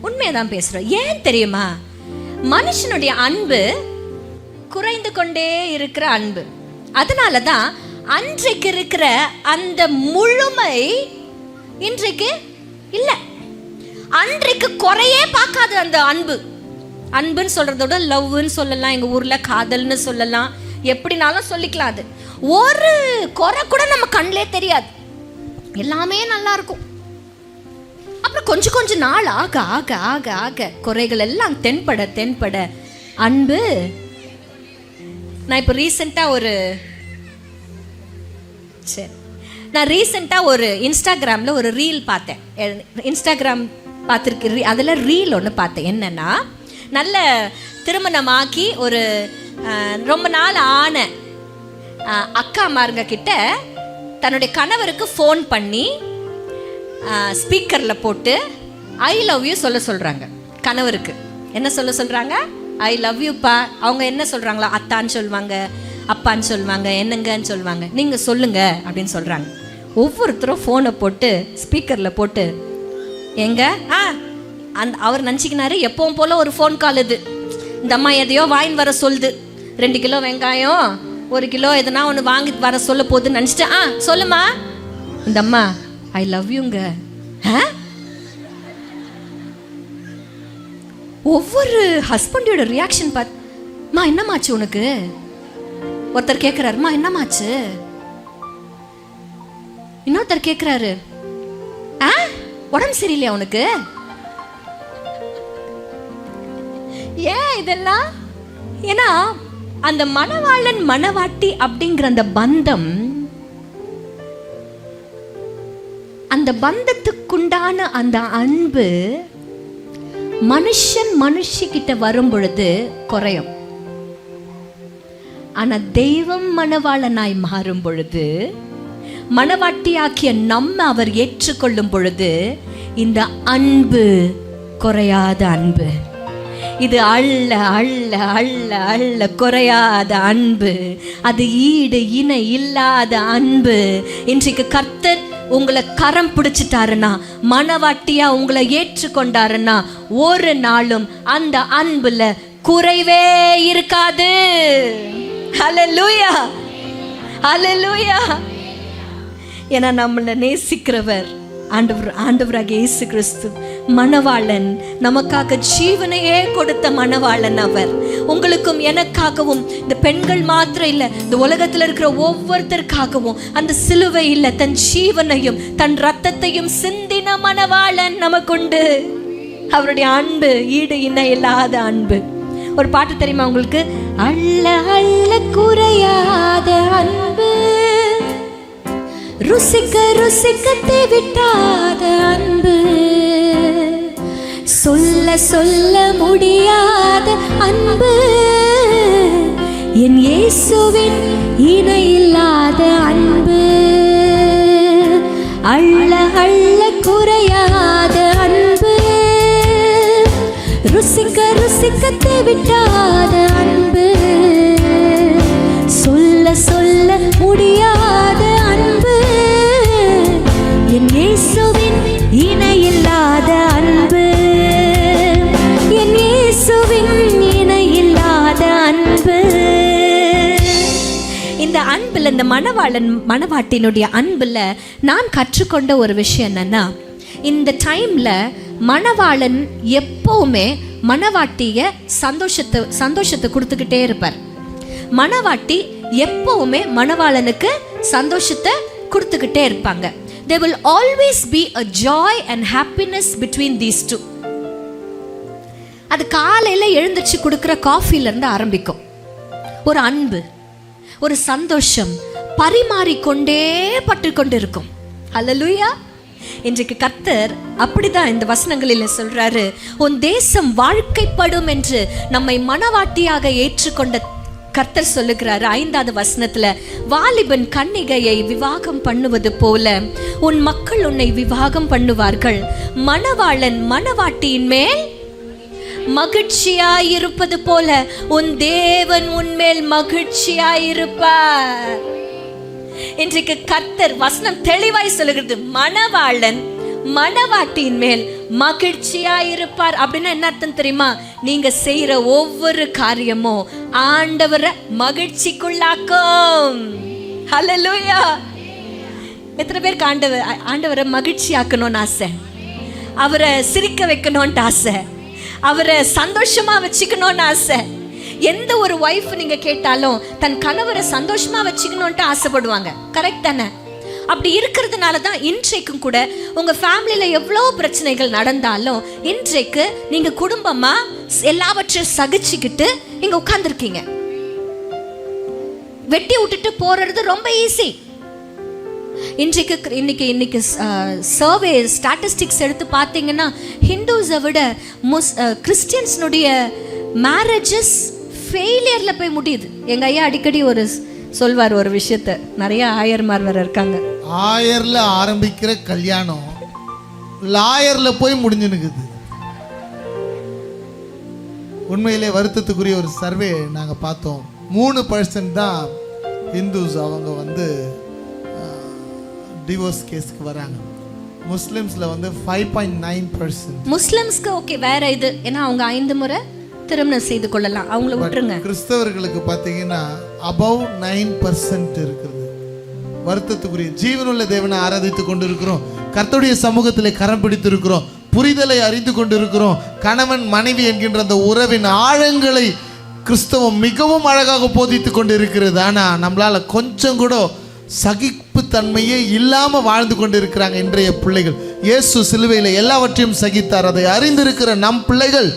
உண்மையை தான் பேசுறோம். ஏன் தெரியுமா? மனுஷனுடைய அன்பு குறைந்து கொண்டே இருக்கிற அன்பு. அதனால தான் அன்றைக்கு இருக்கிற அந்த முழுமை இன்றைக்கு இல்லை. அன்றைக்கு குறையே பார்க்காது அந்த அன்பு. அன்புன்னு சொல்றதோட லவ்னு சொல்லலாம், எங்க ஊர்ல காதல்னு சொல்லலாம், எப்படினாலும் சொல்லிக்கலாம். அது ஒரு குறை கூட நம்ம கண்ணிலே தெரியாது, எல்லாமே நல்லா இருக்கும். அப்புறம் கொஞ்சம் கொஞ்சம் நாள் ஆக ஆக ஆக ஆக குறைகள் எல்லாம் தென்பட தென்பட அன்பு. நான் இப்போ ரீசெண்டாக ஒரு இன்ஸ்டாகிராமில் ஒரு ரீல் பார்த்தேன். இன்ஸ்டாகிராம் பார்த்துருக்கு, அதில் ரீல் ஒன்று பார்த்தேன். என்னென்னா, நல்ல திருமணமாக்கி ஒரு ரொம்ப நாள் ஆன அக்காமாருங்க கிட்ட தன்னுடைய கணவருக்கு ஃபோன் பண்ணி ஸ்பீக்கரில் போட்டு ஐ லவ் யூ சொல்கிறாங்க. கணவருக்கு என்ன சொல்கிறாங்க? ஐ லவ் யூப்பா. அவங்க என்ன சொல்கிறாங்களா? அத்தான்னு சொல்லுவாங்க, அப்பான்னு சொல்லுவாங்க, என்னங்கன்னு சொல்லுவாங்க, நீங்கள் சொல்லுங்க அப்படின்னு சொல்கிறாங்க. ஒவ்வொருத்தரும் ஃபோனை போட்டு ஸ்பீக்கரில் போட்டு எங்க அவர் நினச்சிக்கினாரு எப்பவும் போல் ஒரு ஃபோன் கால் இது, இந்த அம்மா எதையோ வாங்கி வர சொல்லுது, 2 கிலோ வெங்காயம் 1 கிலோ எதுனா ஒன்று வாங்கி வர சொல்ல போகுதுன்னு நினச்சிட்டு சொல்லுமா. இந்த அம்மா ஐ லவ் யூங்க. ஒவ்வொரு ஹஸ்பண்டோட ரியாக்ஷன் மா என்னமாச்சு உனக்கு? ஒருத்தர் கேட்குறாருமா என்னமாச்சு? இன்னொருத்தர் கேட்குறாரு உடம்பு சரியில்லையா உனக்கு? ஏன் இதெல்லாம்? ஏன்னா அந்த மணவாளன் மணவாட்டி அப்படிங்கிற அந்த பந்தம், அந்த பந்தத்துக்குண்டான அந்த அன்பு மனுஷன் மனுஷிக்கிட்ட வரும் பொழுது குறையும். ஆனா தெய்வம் மணவாளனாய் மாறும் பொழுது, மணவாட்டியாக்கிய நம்ம அவர் ஏற்றுக்கொள்ளும் பொழுது, இந்த அன்பு குறையாத அன்பு. இது அள்ள அள்ள அள்ள அள்ள குறையாத அன்பு. அது ஈடு இணை இல்லாத அன்பு. இன்றைக்கு கர்த்தர் உங்களை கரம் பிடிச்சிட்டாருன்னா, மணவாட்டியா உங்களை ஏற்றுக்கொண்டாருன்னா, ஒரு நாளும் அந்த அன்புல குறைவே இருக்காது. ஹல்லேலூயா, ஹல்லேலூயா. ஏன்னா நம்மளை நேசிக்கிறவர் ஆண்டவராக இயேசு கிறிஸ்து மணவாளன், நமக்காக ஜீவனையே கொடுத்த மணவாளன் அவர். உங்களுக்கும் எனக்காகவும், இந்த பெண்கள் மாத்திரம் இல்லை, இந்த உலகத்தில் இருக்கிற ஒவ்வொருத்தருக்காகவும் அந்த சிலுவையில் தன் ஜீவனையும் தன் ரத்தத்தையும் சிந்தின மணவாளன் நமக்குண்டு. அவருடைய அன்பு ஈடு இணை இல்லாத அன்பு. ஒரு பாட்டு தெரியுமா உங்களுக்கு? அள்ள அள்ள குறையாத அன்பு, ருசிக்க ருசிக்க தேவிட்டாத அன்பு, சொல்ல சொல்ல முடியாத அன்பு, என் இயேசுவின் இணையில்லாத அன்பு. அள்ள அள்ள குறையாத அன்பு, ருசிக்க ருசிக்க தேவிட்டாத அன்பு, சொல்ல சொல்ல முடியாத அன்பு, என் இயேசுவின் இணையில்லாத அன்பு, என் இயேசுவின் இணையில்லாத அன்பு. இந்த அன்புல, இந்த மணவாளன் மணவாட்டினுடைய அன்புல நான் கற்றுக்கொண்ட ஒரு விஷயம் என்னன்னா, இந்த டைம்ல மணவாளன் எப்பவுமே மணவாட்டிய சந்தோஷத்தை கொடுத்துக்கிட்டே இருப்பார். மணவாட்டி எப்பவுமே மணவாளனுக்கு சந்தோஷத்தை கொடுத்துக்கிட்டே இருப்பாங்க. There will always be a joy and happiness between these two. அது காலையில் எழுந்திரிச்சு கொடுக்குற காஃபிலேருந்து ஆரம்பிக்கும். ஒரு அன்பு, ஒரு சந்தோஷம் பரிமாறிக்கொண்டே பட்டு கொண்டு இருக்கும். ஹல்லேலூயா. இன்றைக்கு கர்த்தர் அப்படிதான் இந்த வசனங்களில் சொல்றாரு, உன் தேசம் வாழ்க்கைப்படும் என்று நம்மை மனவாட்டியாக ஏற்றுக்கொண்ட கர்த்தர் சொல்லுகிறாரு 5வது வசனத்துல, வாலிபன் கன்னிகையை விவாகம் பண்ணுவது போல உன் மக்கள் உன்னை விவாகம் பண்ணுவார்கள், மணவாளன் மணவாட்டியின் மேல் மகிழ்ச்சியாயிருப்பது போல உன் தேவன் உன்மேல் மகிழ்ச்சியாயிருப்பார். இன்றைக்கு கர்த்தர் வசனம் தெளிவாய் சொல்லுகிறது, மணவாளன் மணவாட்டியின் மேல் மகிழ்ச்சியாயிருப்பார். அப்படின்னா என்ன அர்த்தம் தெரியுமா? நீங்க செய்யற ஒவ்வொரு காரியமும் ஆண்டவரை மகிழ்ச்சிக்குள்ளாக்கும். ஹல்லேலூயா. எத்தனை பேருக்கு ஆண்டவரை மகிழ்ச்சியாக்கணும்னு ஆசை, அவரை சிரிக்க வைக்கணும்னு ஆசை, அவரை சந்தோஷமா வச்சுக்கணும்னு ஆசை. எந்த ஒரு ஒய்ஃப் நீங்க கேட்டாலும் தன் கணவரை சந்தோஷமா வச்சுக்கணும்ட்டு ஆசைப்படுவாங்க. கரெக்ட் தானே? அப்படி இருக்கிறதுனால தான் இன்றைக்கும் கூட உங்க ஃபேமிலியில எவ்வளோ பிரச்சனைகள் நடந்தாலும் இன்றைக்கு நீங்க குடும்பமா எல்லாவற்றையும் சகிச்சுக்கிட்டு இங்க உட்கார்ந்துருக்கீங்க. வெட்டி விட்டுட்டு போறது ரொம்ப ஈஸி. இன்னைக்கு சர்வே ஸ்டாட்டிஸ்டிக்ஸ் எடுத்து பார்த்தீங்கன்னா ஹிந்துஸை விட கிறிஸ்டியன்ஸ்னுடைய மேரேஜஸ் ஃபெயிலியர்ல போய் முடியுது. எங்க ஐயா அடிக்கடி ஒரு சொல்வார் ஒரு விஷயத்த, நிறைய ஆயர்மார் வேற இருக்காங்க. ஆயர்ல ஆரம்பிக்கிற கல்யாணம் லாயர்ல போய் முடிஞ்சுனுக்குது. உண்மையிலே வருத்தத்துக்குரிய ஒரு சர்வே நாங்கள் பார்த்தோம். 3% தான் ஹிந்துஸ் அவங்க வந்து டிவோர்ஸ் கேஸ்க்கு வராங்க. முஸ்லிம்ஸ்ல வந்து 5.9%. முஸ்லிம்ஸ்க்கு ஓகே வேற இது, ஏன்னா அவங்க 5 முறை திருமணம் செய்து கொள்ளலாம், அவங்கள விட்டுருங்க. கிறிஸ்தவர்களுக்கு பார்த்தீங்கன்னா above 9% இருக்குது. வருத்தத்துக்குரிய ஜீவனுள்ள தேவனை ஆராதித்து கொண்டு இருக்கிறோம், கர்த்தருடைய சமூகத்தில் கரம் பிடித்து இருக்கிறோம், புரிதலை அறிந்து கொண்டு இருக்கிறோம். கணவன் மனைவி என்கின்ற அந்த உறவின் ஆழங்களை கிறிஸ்தவம் மிகவும் அழகாக போதித்து கொண்டு இருக்கிறது. ஆனால் நம்மளால கொஞ்சம் கூட சகிப்பு தன்மையே இல்லாம வாழ்ந்து கொண்டு இருக்கிறாங்க இன்றைய பிள்ளைகள். இயேசு சிலுவையில் எல்லாவற்றையும் சகித்தார், அதை அறிந்திருக்கிற நம் பிள்ளைகள்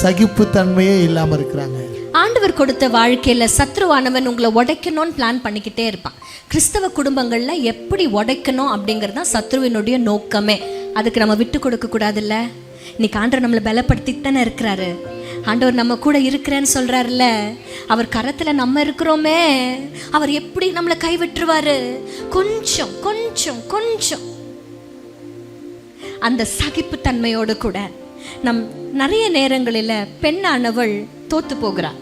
சகிப்பு தன்மையே இல்லாம இருக்கிறாங்க. ஆண்டவர் கொடுத்த வாழ்க்கையில சத்ருவானவன் உங்களை உடைக்கணும்னு பிளான் பண்ணிக்கிட்டே இருப்பான். கிறிஸ்தவ குடும்பங்கள்ல எப்படி உடைக்கணும் அப்படிங்கிறது தான் சத்ருவினுடைய நோக்கமே. அதுக்கு நம்ம விட்டு கொடுக்க கூடாதுல்ல. இன்னைக்கு ஆண்டவர் நம்மளை பலப்படுத்திட்டு தானே இருக்கிறாரு. ஆண்டவர் நம்ம கூட இருக்கிறேன்னு சொல்றாருல்ல, அவர் கரத்துல நம்ம இருக்கிறோமே, அவர் எப்படி நம்மளை கைவிட்டுருவாரு? கொஞ்சம் கொஞ்சம் கொஞ்சம் அந்த சகிப்பு தன்மையோடு கூட நம் நிறைய நேரங்களில் பெண்ணானவள் தோத்து போகிறாள்.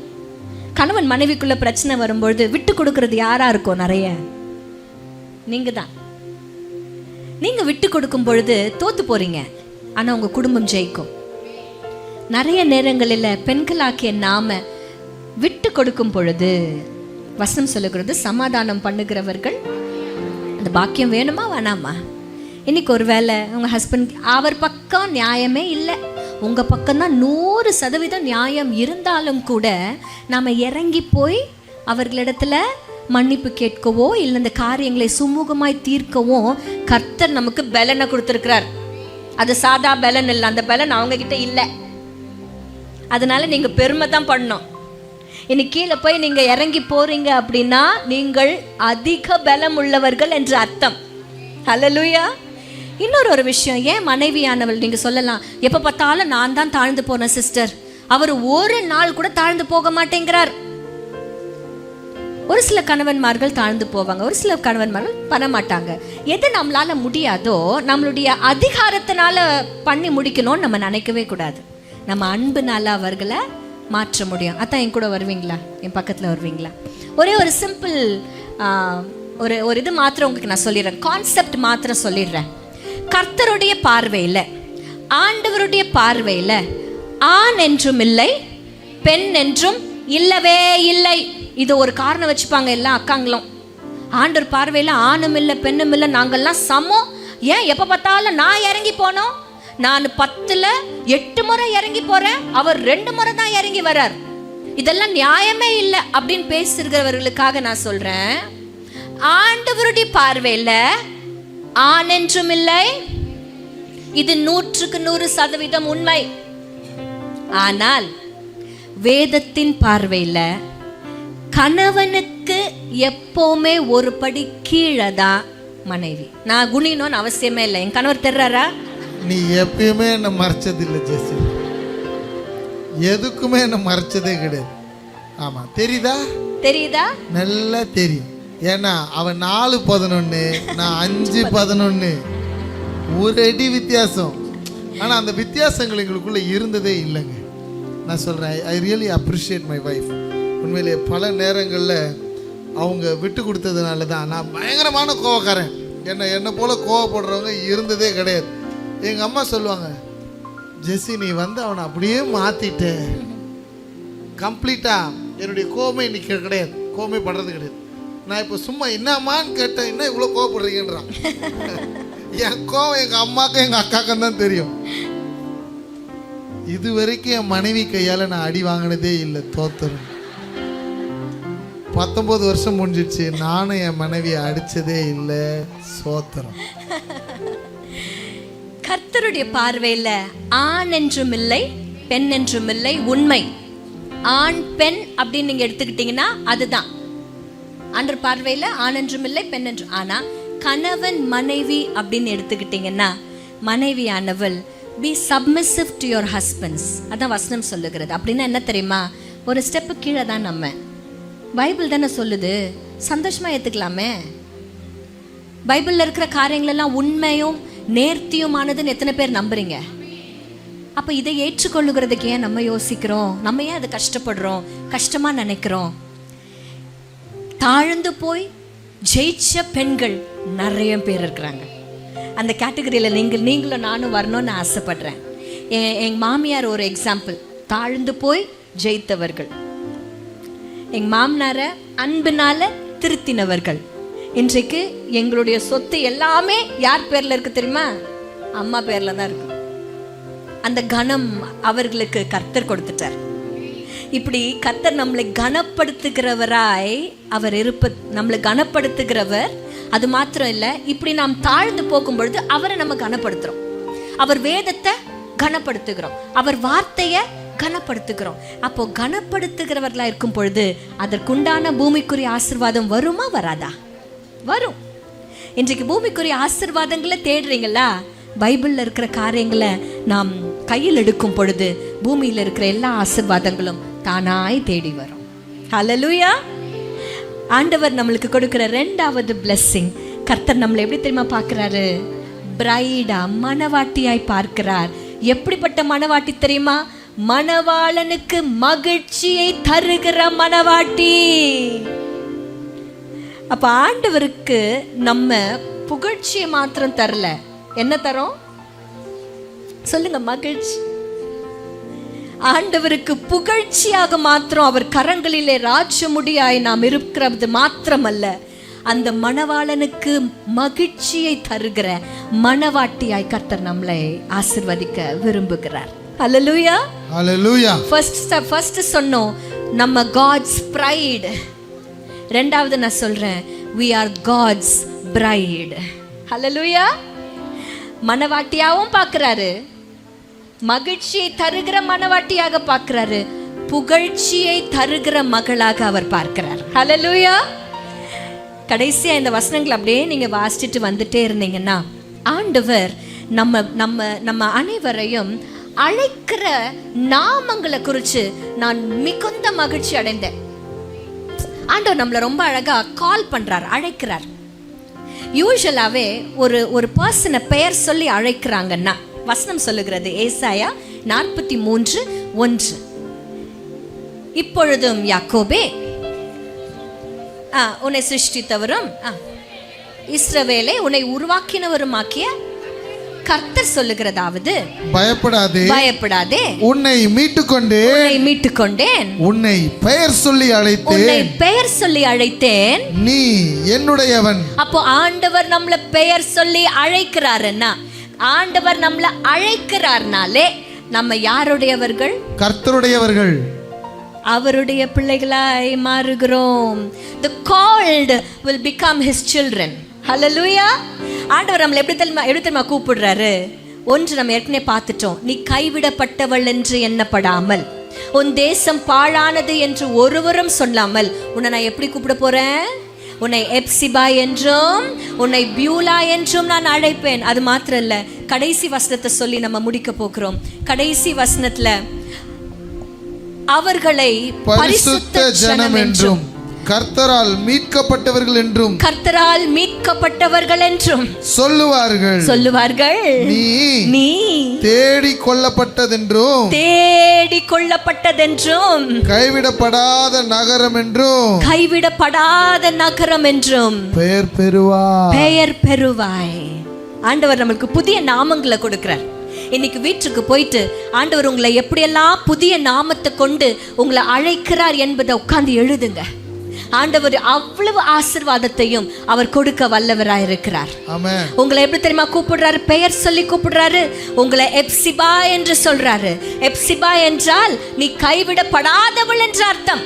கணவன் மனைவிக்குள்ள பிரச்சனை வரும்பொழுது விட்டு கொடுக்கறது யாரா இருக்கும்? நிறைய நீங்க தான். நீங்க விட்டு கொடுக்கும் பொழுது தோத்து போறீங்க, ஆனா உங்க குடும்பம் ஜெயிக்கும். நிறைய நேரங்களில் பெண்களாக்கிய நாம விட்டு கொடுக்கும் பொழுது வசனம் சொல்லுகிறது, சமாதானம் பண்ணுகிறவர்கள் அந்த பாக்கியம் வேணுமா வேணாமா? இன்னைக்கு ஒரு வேளை உங்க ஹஸ்பண்ட் அவர் பக்கம் நியாயமே இல்லை, உங்க பக்கம்தான் 100% நியாயம் இருந்தாலும் கூட நாம இறங்கி போய் அவர்களிடத்துல மன்னிப்பு கேட்கவோ இல்லை இந்த காரியங்களை சுமூகமாய் தீர்க்கவோ கர்த்தர் நமக்கு பலனை கொடுத்துருக்கிறார். அது சாதா பலன் இல்லை, அந்த பலன் அவங்க கிட்ட இல்லை. அதனால நீங்க பெருமை தான் பண்ணணும். இன்னைக்கு கீழே போய் நீங்க இறங்கி போறீங்க அப்படின்னா நீங்கள் அதிக பலம் உள்ளவர்கள் என்று அர்த்தம். ஹல்லேலூயா. இன்னொரு விஷயம், ஏன் மனைவியானவள் நீங்க சொல்லலாம், எப்ப பார்த்தாலும் நான் தான் தாழ்ந்து போனேன் சிஸ்டர், அவர் ஒரு நாள் கூட தாழ்ந்து போக மாட்டேங்கிறார். ஒரு சில கணவன்மார்கள் தாழ்ந்து போவாங்க, ஒரு சில கணவன்மார்கள் பண்ண மாட்டாங்க. எது நம்மளால முடியாதோ நம்மளுடைய அதிகாரத்தினால பண்ணி முடிக்கணும்னு நம்ம நினைக்கவே கூடாது. நம்ம அன்புனால அவர்களை மாற்ற முடியும். அதான் என் கூட வருவீங்களா? என் பக்கத்தில் வருவீங்களா? ஒரே ஒரு சிம்பிள் ஒரு இது மாத்திரம் உங்களுக்கு நான் சொல்லிடுறேன், கான்செப்ட் மாத்திரம் சொல்லிடுறேன். கர்த்தருடைய பார்வையில், ஆண்டவருடைய பார்வையில் ஆண் என்றும் இல்லை, பெண் என்றும் இல்லவே இல்லை. இது ஒரு காரணம் வச்சுப்பாங்க எல்லா அக்காங்களும். ஆண்டவர் பார்வையில் ஆணும் இல்லை பெண்ணும் இல்லை, நாங்கள்லாம் சமம். ஏன் எப்போ பார்த்தாலும் நான் இறங்கி போனோம், நான் 10ல் 8 முறை இறங்கி போறேன், அவர் 2 முறை தான் இறங்கி வர்றார், இதெல்லாம் நியாயமே இல்லை அப்படின்னு பேசுகிறவர்களுக்காக நான் சொல்றேன், ஆண்டவருடைய பார்வையில ஆண் என்றும் இல்லை. இது 100% உண்மை. ஆனால் வேதத்தின் பார்வையில கணவனுக்கு எப்பவுமே ஒரு படி கீழே தான் மனைவி. நான் குணினோன்னு அவசியமே இல்லை. என் கணவர் தெரிறாரா? நீ எப்பயுமே என்ன மறைச்சது இல்லை ஜெசி, எதுக்குமே என்ன மறைச்சதே கிடையாது. ஆமா, தெரியுதா? நல்லா தெரியும். ஏன்னா அவன் 4:11, நான் 5:11, ஒரு அடி வித்தியாசம். ஆனா அந்த வித்தியாசங்கள் எங்களுக்குள்ள இருந்ததே இல்லைங்க. நான் சொல்றேன், I really appreciate my wife. உண்மையிலே பல நேரங்களில் அவங்க விட்டு கொடுத்ததுனால தான் நான் பயங்கரமான கோவக்காரன். என்னை போல கோவப்படுறவங்க இருந்ததே கிடையாது. எங்கள் அம்மா சொல்லுவாங்க, ஜெஸ்ஸி நீ வந்து அவனை அப்படியே மாற்றிட்ட கம்ப்ளீட்டாக. என்னுடைய கோவமே இன்னைக்கு கிடையாது, கோவமே படுறது கிடையாது. நான் இப்போ சும்மா என்னம்மான்னு கேட்டேன், என்ன இவ்வளோ கோவப்படுறீங்கன்றான். என் கோவம் எங்கள் அம்மாக்கும் எங்கள் அக்காக்கும் தான் தெரியும். இது வரைக்கும் என் மனைவி கையால் நான் அடி வாங்கினதே இல்லை, தோத்துறேன். 19 வருஷம் முடிஞ்சிடுச்சு, நானும் என் மனைவியை அடித்ததே இல்லை, சோத்திரம். கர்த்தருடைய பார்வையில் ஆண் என்றும் இல்லை, பெண் என்றும் இல்லை, உண்மை. ஆண் பெண் அப்படின்னு நீங்க எடுத்துக்கிட்டீங்கன்னா அதுதான் ஆண்டவர் பார்வையில் ஆண் என்றும் இல்லை, பெண் என்றும். ஆனா கணவன் மனைவி அப்படின்னு எடுத்துக்கிட்டீங்கன்னா மனைவியானவள் be submissive to your husbands. அதான் வசனம் சொல்லுகிறது. அப்படின்னா என்ன தெரியுமா? ஒரு ஸ்டெப்பு கீழே தான். நம்ம பைபிள் தானே சொல்லுது, சந்தோஷமா ஏத்துக்கலாமே. பைபிள்ல இருக்கிற காரியங்களெல்லாம் உண்மையும் நேர்த்தியுமானதுன்னு எத்தனை பேர் நம்புறீங்க? அப்ப இதை ஏற்றுக்கொள்ளுகிறதுக்கு ஏன் நம்ம யோசிக்கிறோம்? நம்ம ஏன் அதை கஷ்டப்படுறோம், கஷ்டமா நினைக்கிறோம்? தாழ்ந்து போய் ஜெயிச்ச பெண்கள் நிறைய பேர் இருக்கிறாங்க. அந்த கேட்டகரியில் நீங்களும் நானும் வரணும்னு ஆசைப்படுறேன். எங்கள் மாமியார் ஒரு எக்ஸாம்பிள், தாழ்ந்து போய் ஜெயித்தவர்கள். எங்கள் மாமனாரை அன்பினால திருத்தினவர்கள். இன்றைக்கு எங்களுடைய சொத்து எல்லாமே யார் பேரில் இருக்கு தெரியுமா? அம்மா பேரில் தான் இருக்கு. அந்த கணம் அவர்களுக்கு கர்த்தர் கொடுத்துட்டார். இப்படி கர்த்தர் நம்மளை கனப்படுத்துகிறவராய் அவர் நம்மளை கனப்படுத்துகிறவர். அது மாத்திரம் இல்லை, இப்படி நாம் தாழ்ந்து போகும்பொழுது அவரை நம்ம கனப்படுத்துறோம். அவர் வேதத்தை கனப்படுத்துகிறோம், அவர் வார்த்தையை கனப்படுத்துகிறோம். அப்போ கனப்படுத்துகிறவர்களா இருக்கும் பொழுது அதற்குண்டான பூமிக்குரிய ஆசீர்வாதம் வருமா வராதா? வரும். இன்றைக்கு பூமிக்குரிய ஆசீர்வாதங்களை தேடுறீங்களா? பைபிள்ல இருக்கிற காரியங்களை நாம் கையில் எடுக்கும் பொழுது பூமியில் இருக்கிற எல்லா ஆசீர்வாதங்களும் தானாய் தேடி வரும். ஹல்லேலூயா. ஆண்டவர் நம்மளுக்கு கொடுக்கிற 2வது பிளெஸிங், கர்த்தர் நம்மளை எப்படி தெரியுமா பார்க்கிறாரு? பிரைடா, மணவாட்டியாய் பார்க்கிறார். எப்படிப்பட்ட மணவாட்டி தெரியுமா? மணவாளனுக்கு மகிழ்ச்சியை தருகிற மணவாட்டி. அப்ப ஆண்டவருக்கு நம்ம புகழ்ச்சியை மாத்திரம் தரல, என்ன தரோம் சொல்லுங்க? மகிழ்ச்சி. ஆண்டவருக்கு புகழ்ச்சியாக மாத்திரம் அவர் கரங்களிலே ராஜமுடியாய் நாம் இருக்கிறது மாத்திரமல்ல, அந்த மணவாளனுக்கு மகிழ்ச்சியை தருகிற மணவாட்டியாய் கர்த்தர் நம்மளை ஆசீர்வதிக்க விரும்புகிறார். ஹல்லேலூயா, ஹல்லேலூயா. ஃபர்ஸ்ட் சொன்னோம் நம்ம காட்ஸ் பிரைட். 2வது நான் சொல்றேன், we are God's bride. ஹல்லேலூயா. மணவாட்டியாவும் பார்க்கிறாரு, மகிழ்ச்சியை தருகிற மணவாட்டியாக பார்க்கிறாரு, புகழ்ச்சியை தருகிற மகளாக அவர் பார்க்கிறார். ஹல்லேலூயா. கடைசியா இந்த வசனங்களை அப்படியே நீங்க வாசிச்சுட்டு வந்துட்டே இருந்தீங்கன்னா, ஆண்டவர் நம்ம நம்ம நம்ம அனைவரையும் அழைக்கிற நாமங்களை குறித்து நான் மிகுந்த மகிழ்ச்சி அடைந்தேன். ஆண்டவர் நம்மளை ரொம்ப அழகா கால் பண்றார், அழைக்கிறார். யூசுவலாவே ஒரு பர்சனை பெயர் சொல்லி அழைக்கிறாங்கன்னா வசனம் சொல்லுகிறது, ஏசாயா 43:1, இப்பொழுதும் யாக்கோபே உன்னை சிருஷ்டித்தவரும் இஸ்ரவேலை உன்னை உருவாக்கினவருமாக்கிய கர்த்தர் சொல்லுகிறதாவது, பயப்படாதே, உன்னை மீட்டுக்கொண்டேன், உன்னை பெயர் சொல்லி அழைத்தேன், நீ என்னுடையவன். அப்போ ஆண்டவர் நம்மளை பெயர் சொல்லி அழைக்கிறாருன்னா, ஆண்டவர் நம்மளை அழைக்கிறார்னாலே நம்ம யாருடையவர்கள்? கர்த்தருடையவர்கள். அவருடைய பிள்ளைகளாய் மாறுகிறோம். The called will become his children. Hallelujah. ஆண்டவர் நம்மளை எப்படி தெரியுமா கூப்பிடுறாரு? ஒன்று நம்ம ஏற்கனவே பார்த்துட்டோம். நீ கைவிடப்பட்டவள் என்று எண்ணப்படாமல், உன் தேசம் பாழானது என்று ஒருவரும் சொல்லாமல் உன்னை நான் எப்படி கூப்பிட போறேன்? உன்னை எப்சிபா என்றும் உன்னை பியூலா என்றும் நான் அழைப்பேன். அது மாத்திரம் இல்ல, கடைசி வசனத்தை சொல்லி நம்ம முடிக்க போகிறோம். கடைசி வசனத்துல அவர்களை பரிசுத்த ஜனம் என்றும் கர்த்தரால் மீட்கப்பட்டவர்கள் என்றும் சொல்லுவார்கள். நீ தேடிக் கொள்ளப்பட்டதென்றும் கைவிடப்படாத நகரம் என்றும் பெயர் பெறுவாய். ஆண்டவர் நம்மளுக்கு புதிய நாமங்களை கொடுக்கிறார். இன்னைக்கு வீட்டுக்கு போயிட்டு ஆண்டவர் உங்களை எப்படியெல்லாம் புதிய நாமத்தை கொண்டு உங்களை அழைக்கிறார் என்பதை உட்கார்ந்து எழுதுங்க. ஆண்டவர் அவ்வளவு ஆசீர்வாதத்தையும் அவர் கொடுக்க வல்லவராயிருக்கிறார். உங்களை எப்படி தெரியுமா கூப்பிடுறாரு? பெயர் சொல்லி கூப்பிடுறாரு. உங்களை எப்சிபா என்று சொல்றாரு. எப்சிபா என்றால் நீ கைவிடப்படாதவள் என்ற அர்த்தம்.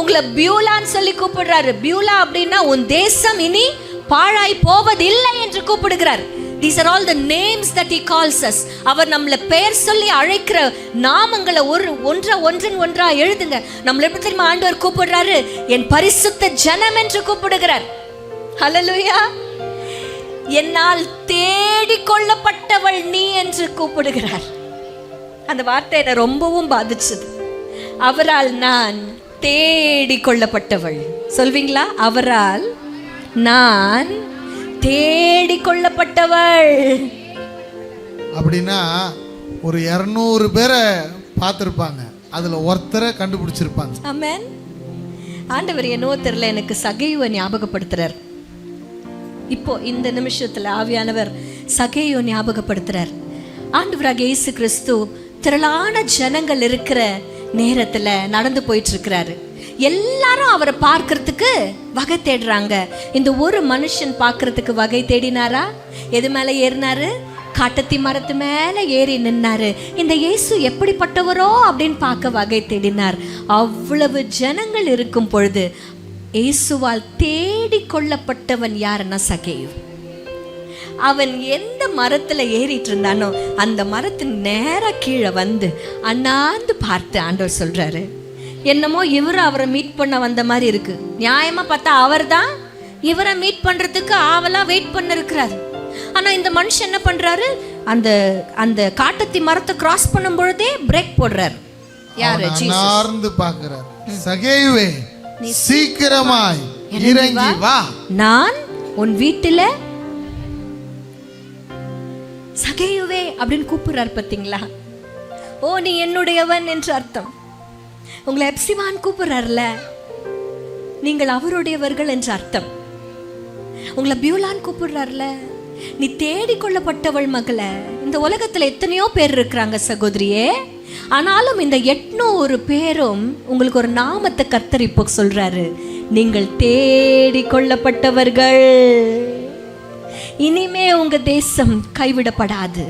உங்களை பியூலான்னு சொல்லி கூப்பிடுறாரு. பியூலா அப்படின்னா உன் தேசம் இனி பாழாய் போவதில்லை என்று கூப்பிடுகிறார். These are all the names that he calls us. அவர் நம்மளை பெயர் சொல்லி அழைக்கிற நாமங்களை ஒன்றா எழுதுங்க. நம்மளை எப்படி தெரியுமா ஆண்டவர் கூப்பிடுறாரு? என் பரிசுத்த ஜனம் என்று கூப்பிடுகிறார். ஹல்லேலூயா. என்னால் தேடிக் கொள்ளப்பட்டவள் நீ என்று கூப்பிடுகிறார். அந்த வார்த்தை என்னை ரொம்பவும் பாதிச்சது. அவரால் நான் தேடிக் கொள்ளப்பட்டவள். சொல்வீங்களா? அவரால் நான் தேடிக்கொள்ளப்பட்டவள். அப்படின்னா ஒரு 200 பேரை பார்த்திருப்பாங்க, அதுல ஒருத்தரை கண்டுபிடிச்சிருப்பாங்க. ஆமென். ஆண்டவர் என்னவோ தெரியல, எனக்கு சகேயுவை ஞாபகப்படுத்துறார். இப்போ இந்த நிமிஷத்துல ஆவியானவர் சகேயுவை ஞாபகப்படுத்துறார். ஆண்டவராக இயேசு கிறிஸ்து திரளான ஜனங்கள் இருக்கிற நேரத்துல நடந்து போயிட்டு இருக்கிறாரு. எல்லாரும் அவரை பார்க்கறதுக்கு வகை தேடுறாங்க. இந்த ஒரு மனுஷன் பார்க்கறதுக்கு வகை தேடினாரா? எது மேல ஏறினாரு? காட்டத்தி மரத்து மேல ஏறி நின்னாரு. இந்த இயேசு எப்படிப்பட்டவரோ அப்படின்னு பார்க்க வகை தேடினார். அவ்வளவு ஜனங்கள் இருக்கும் பொழுது இயேசுவால் தேடி கொள்ளப்பட்டவன் யாருன்னா சகேயு. அவன் எந்த மரத்துல ஏறிட்டு இருந்தானோ அந்த மரத்தின் நேர கீழே வந்து அண்ணாந்து பார்த்து ஆண்டவர் சொல்றாரு, என்னமோ இவரும் அவரை மீட் பண்ண வந்த மாதிரி இருக்கு. நியாயமா பார்த்தா அவர் தான் இவரை மீட் பண்றதுக்கு ஆவலா வெயிட் பண்ண இருக்கிறாரு. ஆனா இந்த மனுஷன் என்ன பண்றாரு? அந்த அந்த காட்டத்தி மரத்தை கிராஸ் பண்ணும் பொழுதே பிரேக் போடுறாரு. யாரு? ஜீசஸ். பார்க்கிறார். சகேயுவே, சீக்கிரமாய் இறங்கி வா, நான் உன் வீட்டுல. சகேயுவே அப்படின்னு கூப்பிடுறாரு. பாத்தீங்களா? ஓ, நீ என்னுடையவன் என்று அர்த்தம். உங்களை எப்சிபான் கூப்பிடுறாருல, நீங்கள் அவருடையவர்கள் என்று அர்த்தம். உங்களை பியூலான் கூப்பிடுறாருல, நீ தேடிக்கொள்ளப்பட்டவள் மகளே. இந்த உலகத்துல எத்தனையோ பேர் இருக்கிறாங்க சகோதரியே. ஆனாலும் இந்த 800 பேரும் உங்களுக்கு ஒரு நாமத்தை கர்த்தர் இப்போ சொல்றாரு, நீங்கள் தேடிக்கொள்ளப்பட்டவர்கள். இனிமே உங்க தேசம் கைவிடப்படாது.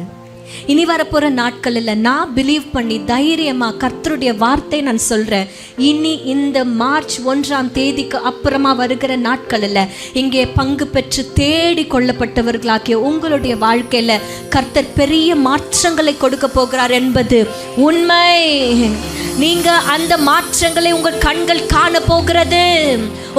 இனி வரப்போற நாட்கள் இல்லை. நான் பிலீவ் பண்ணி தைரியமா கர்த்தருடைய வார்த்தை நான் சொல்றேன். இனி இந்த மார்ச் 1ஆம் தேதிக்கு அப்புறமா வருகிற நாட்கள் இல்லை, இங்கே பங்கு பெற்று தேடி கொள்ளப்பட்டவர்களாகிய உங்களுடைய வாழ்க்கையில கர்த்தர் பெரிய மாற்றங்களை கொடுக்க போகிறார் என்பது உண்மை. நீங்க அந்த மாற்றங்களை உங்கள் கண்கள் காண போகிறது.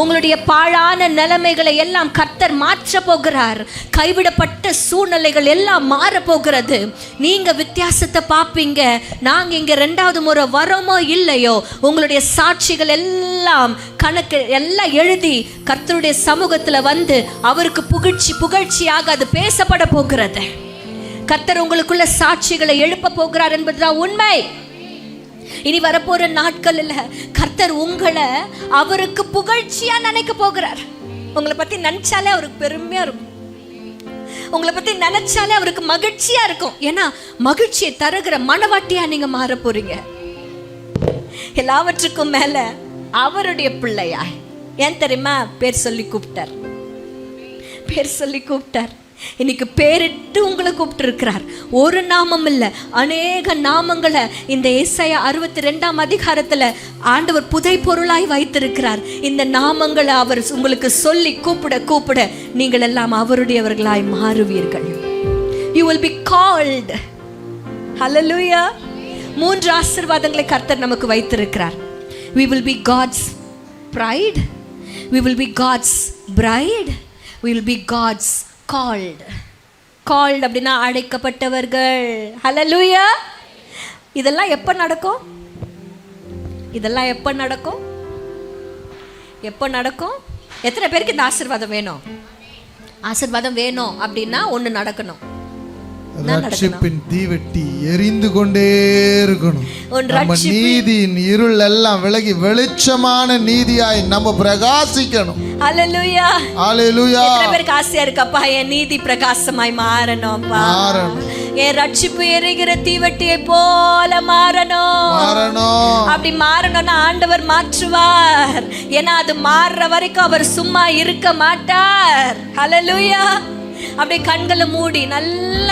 உங்களுடைய பாழான நிலைமைகளை எல்லாம் கர்த்தர் மாற்ற போகிறார். கைவிடப்பட்ட சூழ்நிலைகள் எல்லாம் மாற போகிறது. நீங்க வித்தியாசத்தை பார்ப்பீங்க. நாங்க இங்க 2வது முறை வரோமோ இல்லையோ, உங்களுடைய சாட்சிகள் எல்லாம் கணக்கு எல்லாம் எழுதி கர்த்தருடைய சமூகத்துல வந்து அவருக்கு புகழ்ச்சியாக அது பேசப்பட போகிறது. கர்த்தர் உங்களுக்குள்ள சாட்சிகளை எழுப்ப போகிறார் என்பதுதான் உண்மை. இனி வரப்போற நாட்கள் இல்ல, கர்த்தர் உங்களை அவருக்கு புகழ்ச்சியா நினைக்க போகிறார். உங்களை பத்தி நினைச்சாலே அவருக்கு பெருமையா இருக்கும். உங்களை பத்தி நினைச்சாலே அவருக்கு மகிழ்ச்சியா இருக்கும். ஏன்னா மகிழ்ச்சியை தருகிற மனவாட்டியா நீங்க மாற போறீங்க. எல்லாவற்றுக்கும் மேல அவருடைய பிள்ளையா. ஏன் தெரியுமா? பேர் சொல்லி கூப்பிட்டார். இன்னைக்கு பேரிட்டு உங்களை கூப்பிட்டு இருக்கிறார். ஒரு நாமம் இல்லை, அநேக நாமங்களை இந்த ஏசாயா 62 அதிகாரத்தில் ஆண்டவர் புதை பொருளாய் வைத்திருக்கிறார். இந்த நாமங்களை அவர் உங்களுக்கு சொல்லி கூப்பிட கூப்பிட நீங்கள் எல்லாம் அவருடையவர்களாய் மாறுவீர்கள். You will be called. Hallelujah. 3 ஆசீர்வாதங்களை கர்த்தர் நமக்கு வைத்திருக்கிறார். We will be God's pride. We will be God's bride. We will be God's called. Called அப்படின்னா அழைக்கப்பட்டவர்கள். Hallelujah. இதெல்லாம் எப்போ நடக்கும்? இதெல்லாம் எப்போ நடக்கும்? எப்போ நடக்கும்? எத்தனை பேருக்கு இந்த ஆசீர்வாதம் வேணும்? ஆசீர்வாதம் வேணும் அப்படின்னா ஒன்று நடக்கணும். ரட்சிப்பின் தீவெட்டி எரிந்து கொண்டே இருக்கணும். நம்ம நீதியின் இருள் எல்லாம் விலகி வெளிச்சமான நீதியாய் நம்ம பிரகாசிக்கணும். ஹல்லேலூயா. ஹல்லேலூயா. எத்தனை பேருக்கு ஆசையா இருக்குப்பா என் நீதி பிரகாசமாய் மாறணும்ப்பா, என் ரட்சிப்பு எரிகிற தீவெட்டியை போல மாறணும். அப்படி மாறணும்னா ஆண்டவர் மாற்றுவார். ஏன்னா அது மாறுற வரைக்கும் அவர் சும்மா இருக்க மாட்டார். ஹல்லேலூயா. அப்படியே கண்களை மூடி நல்ல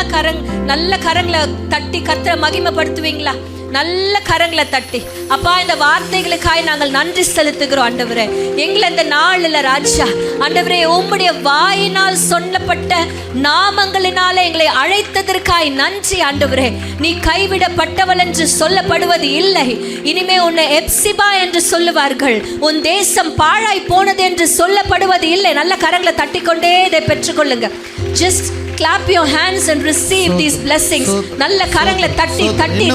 கரங்களை தட்டி கர்த்தரை மகிமைப்படுத்துவீங்களா? நல்ல கரங்களை தட்டி, அப்பா இந்த வார்த்தைகளுக்காய் நாங்கள் நன்றி செலுத்துகிறோம் ஆண்டவரே. எங்களை இந்த நாளில் ராஜா ஆண்டவரே உம்முடைய வாயினால் சொல்லப்பட்ட நாமங்களினாலே எங்களை அழைத்ததற்காய் நன்றி ஆண்டவரே. நீ கைவிடப்பட்டவள் என்று சொல்லப்படுவது இல்லை. இனிமே உன்னை எப்சிபா என்று சொல்லுவார்கள். உன் தேசம் பாழாய் போனது என்று சொல்லப்படுவது இல்லை. நல்ல கரங்களை தட்டிக்கொண்டே இதை பெற்றுக்கொள்ளுங்க. Just clap your hands and receive these blessings. நல்ல கரங்களை தட்டி தட்டி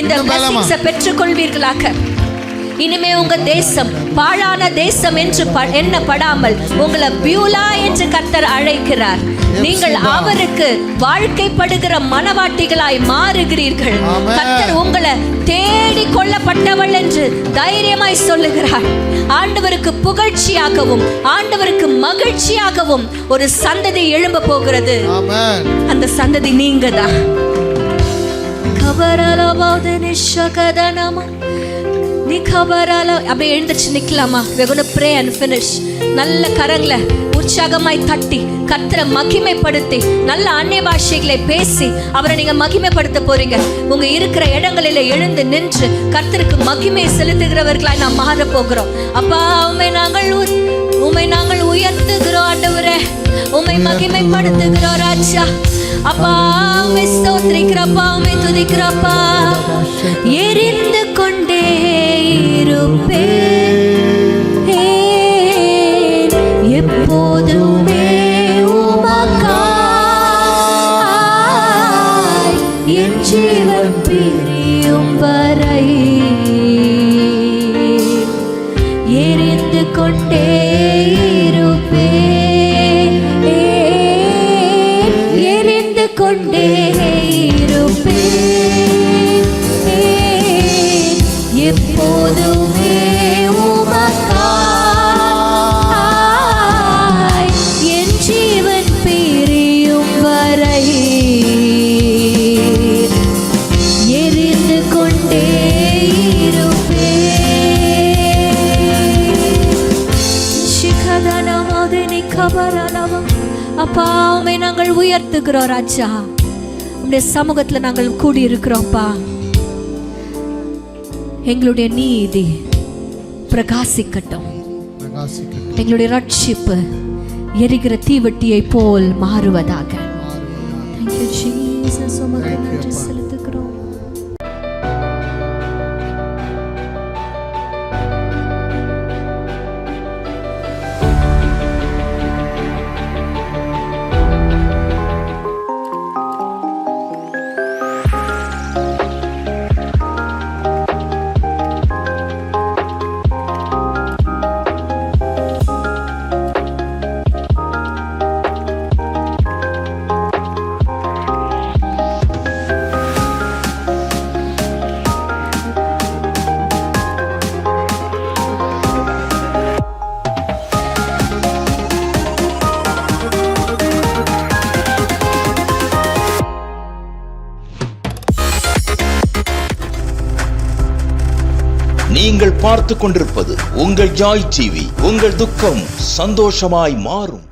இந்த blessings பெற்றுக்கொள்வீர்களாக. இனிமே உங்க தேசம் பாழான தேசம் என்று எண்ணப்படாமல் உங்களை பியூலா என்று கர்த்தர் அழைக்கிறார். நீங்கள் அவருக்கு வாழ்க்கைப்படுகிற மனவாட்டிகளாய் மாறுகிறீர்கள். கர்த்தர் உங்களை தேடி கொள்ளப்பட்டவள் என்று தைரியமாய் சொல்லுகிறார். ஆண்டவருக்கு புகழ்ச்சியாகவும் ஆண்டவருக்கு மகிழ்ச்சியாகவும் ஒரு சந்ததி எழும்ப போகிறது. அந்த சந்ததி நீங்க தான். நீ கபரால அப்படியே எழுந்திருச்சு நிக்கலாமா? we're going to pray and finish. நல்ல கரங்களை உற்சாகமாய் தட்டி கர்த்தரை மகிமைப்படுத்தி நல்ல அந்நிய பாஷைகளை பேசி அவரை நீங்க மகிமைப்படுத்த போறீங்க. உங்க இருக்கிற இடங்களில எழுந்து நின்று கர்த்தருக்கு மகிமை செலுத்துகிறவர்களாய் நாம் மாற போகிறோம். அப்பா உம்மை நாங்கள் உயர்த்துகிறோம் ஆண்டவரே, உம்மை மகிமைப்படுத்துகிறோம் ராஜா. அப்பா உம்மை ஸ்தோத்திரிக்கிறப்பா, உம்மை துதிக்கிறப்பா. எரிந்து கொண்டே இருப்பேன் எப்போதுமே உமக்காய், என் ஜீவன் பிரியும் வரை எரிந்து கொண்டே இருப்பேன், எரிந்து கொண்டே இருப்பேன் எப்போதுமே உமக்காய், என் ஜீவன் பிரியும் வரை எரிந்து கொண்டே இருப்பேன். அப்பா உம்மை நாங்கள் உயர்த்துகிறோம் ராஜா. உம்முடைய சமூகத்தில் நாங்கள் கூடி இருக்கிறோம்ப்பா. எங்களுடைய நீதி பிரகாசிக்கட்டும். எங்களுடைய ரட்சிப்பு எரிகிற தீவெட்டியை போல் மாறுவதாக. Thank you Jesus. உமக்கு நன்றி செலுத்துகிறோம். நீங்கள் பார்த்து கொண்டிருப்பது உங்கள் ஜாய் டிவி. உங்கள் துக்கம் சந்தோஷமாய் மாறும்.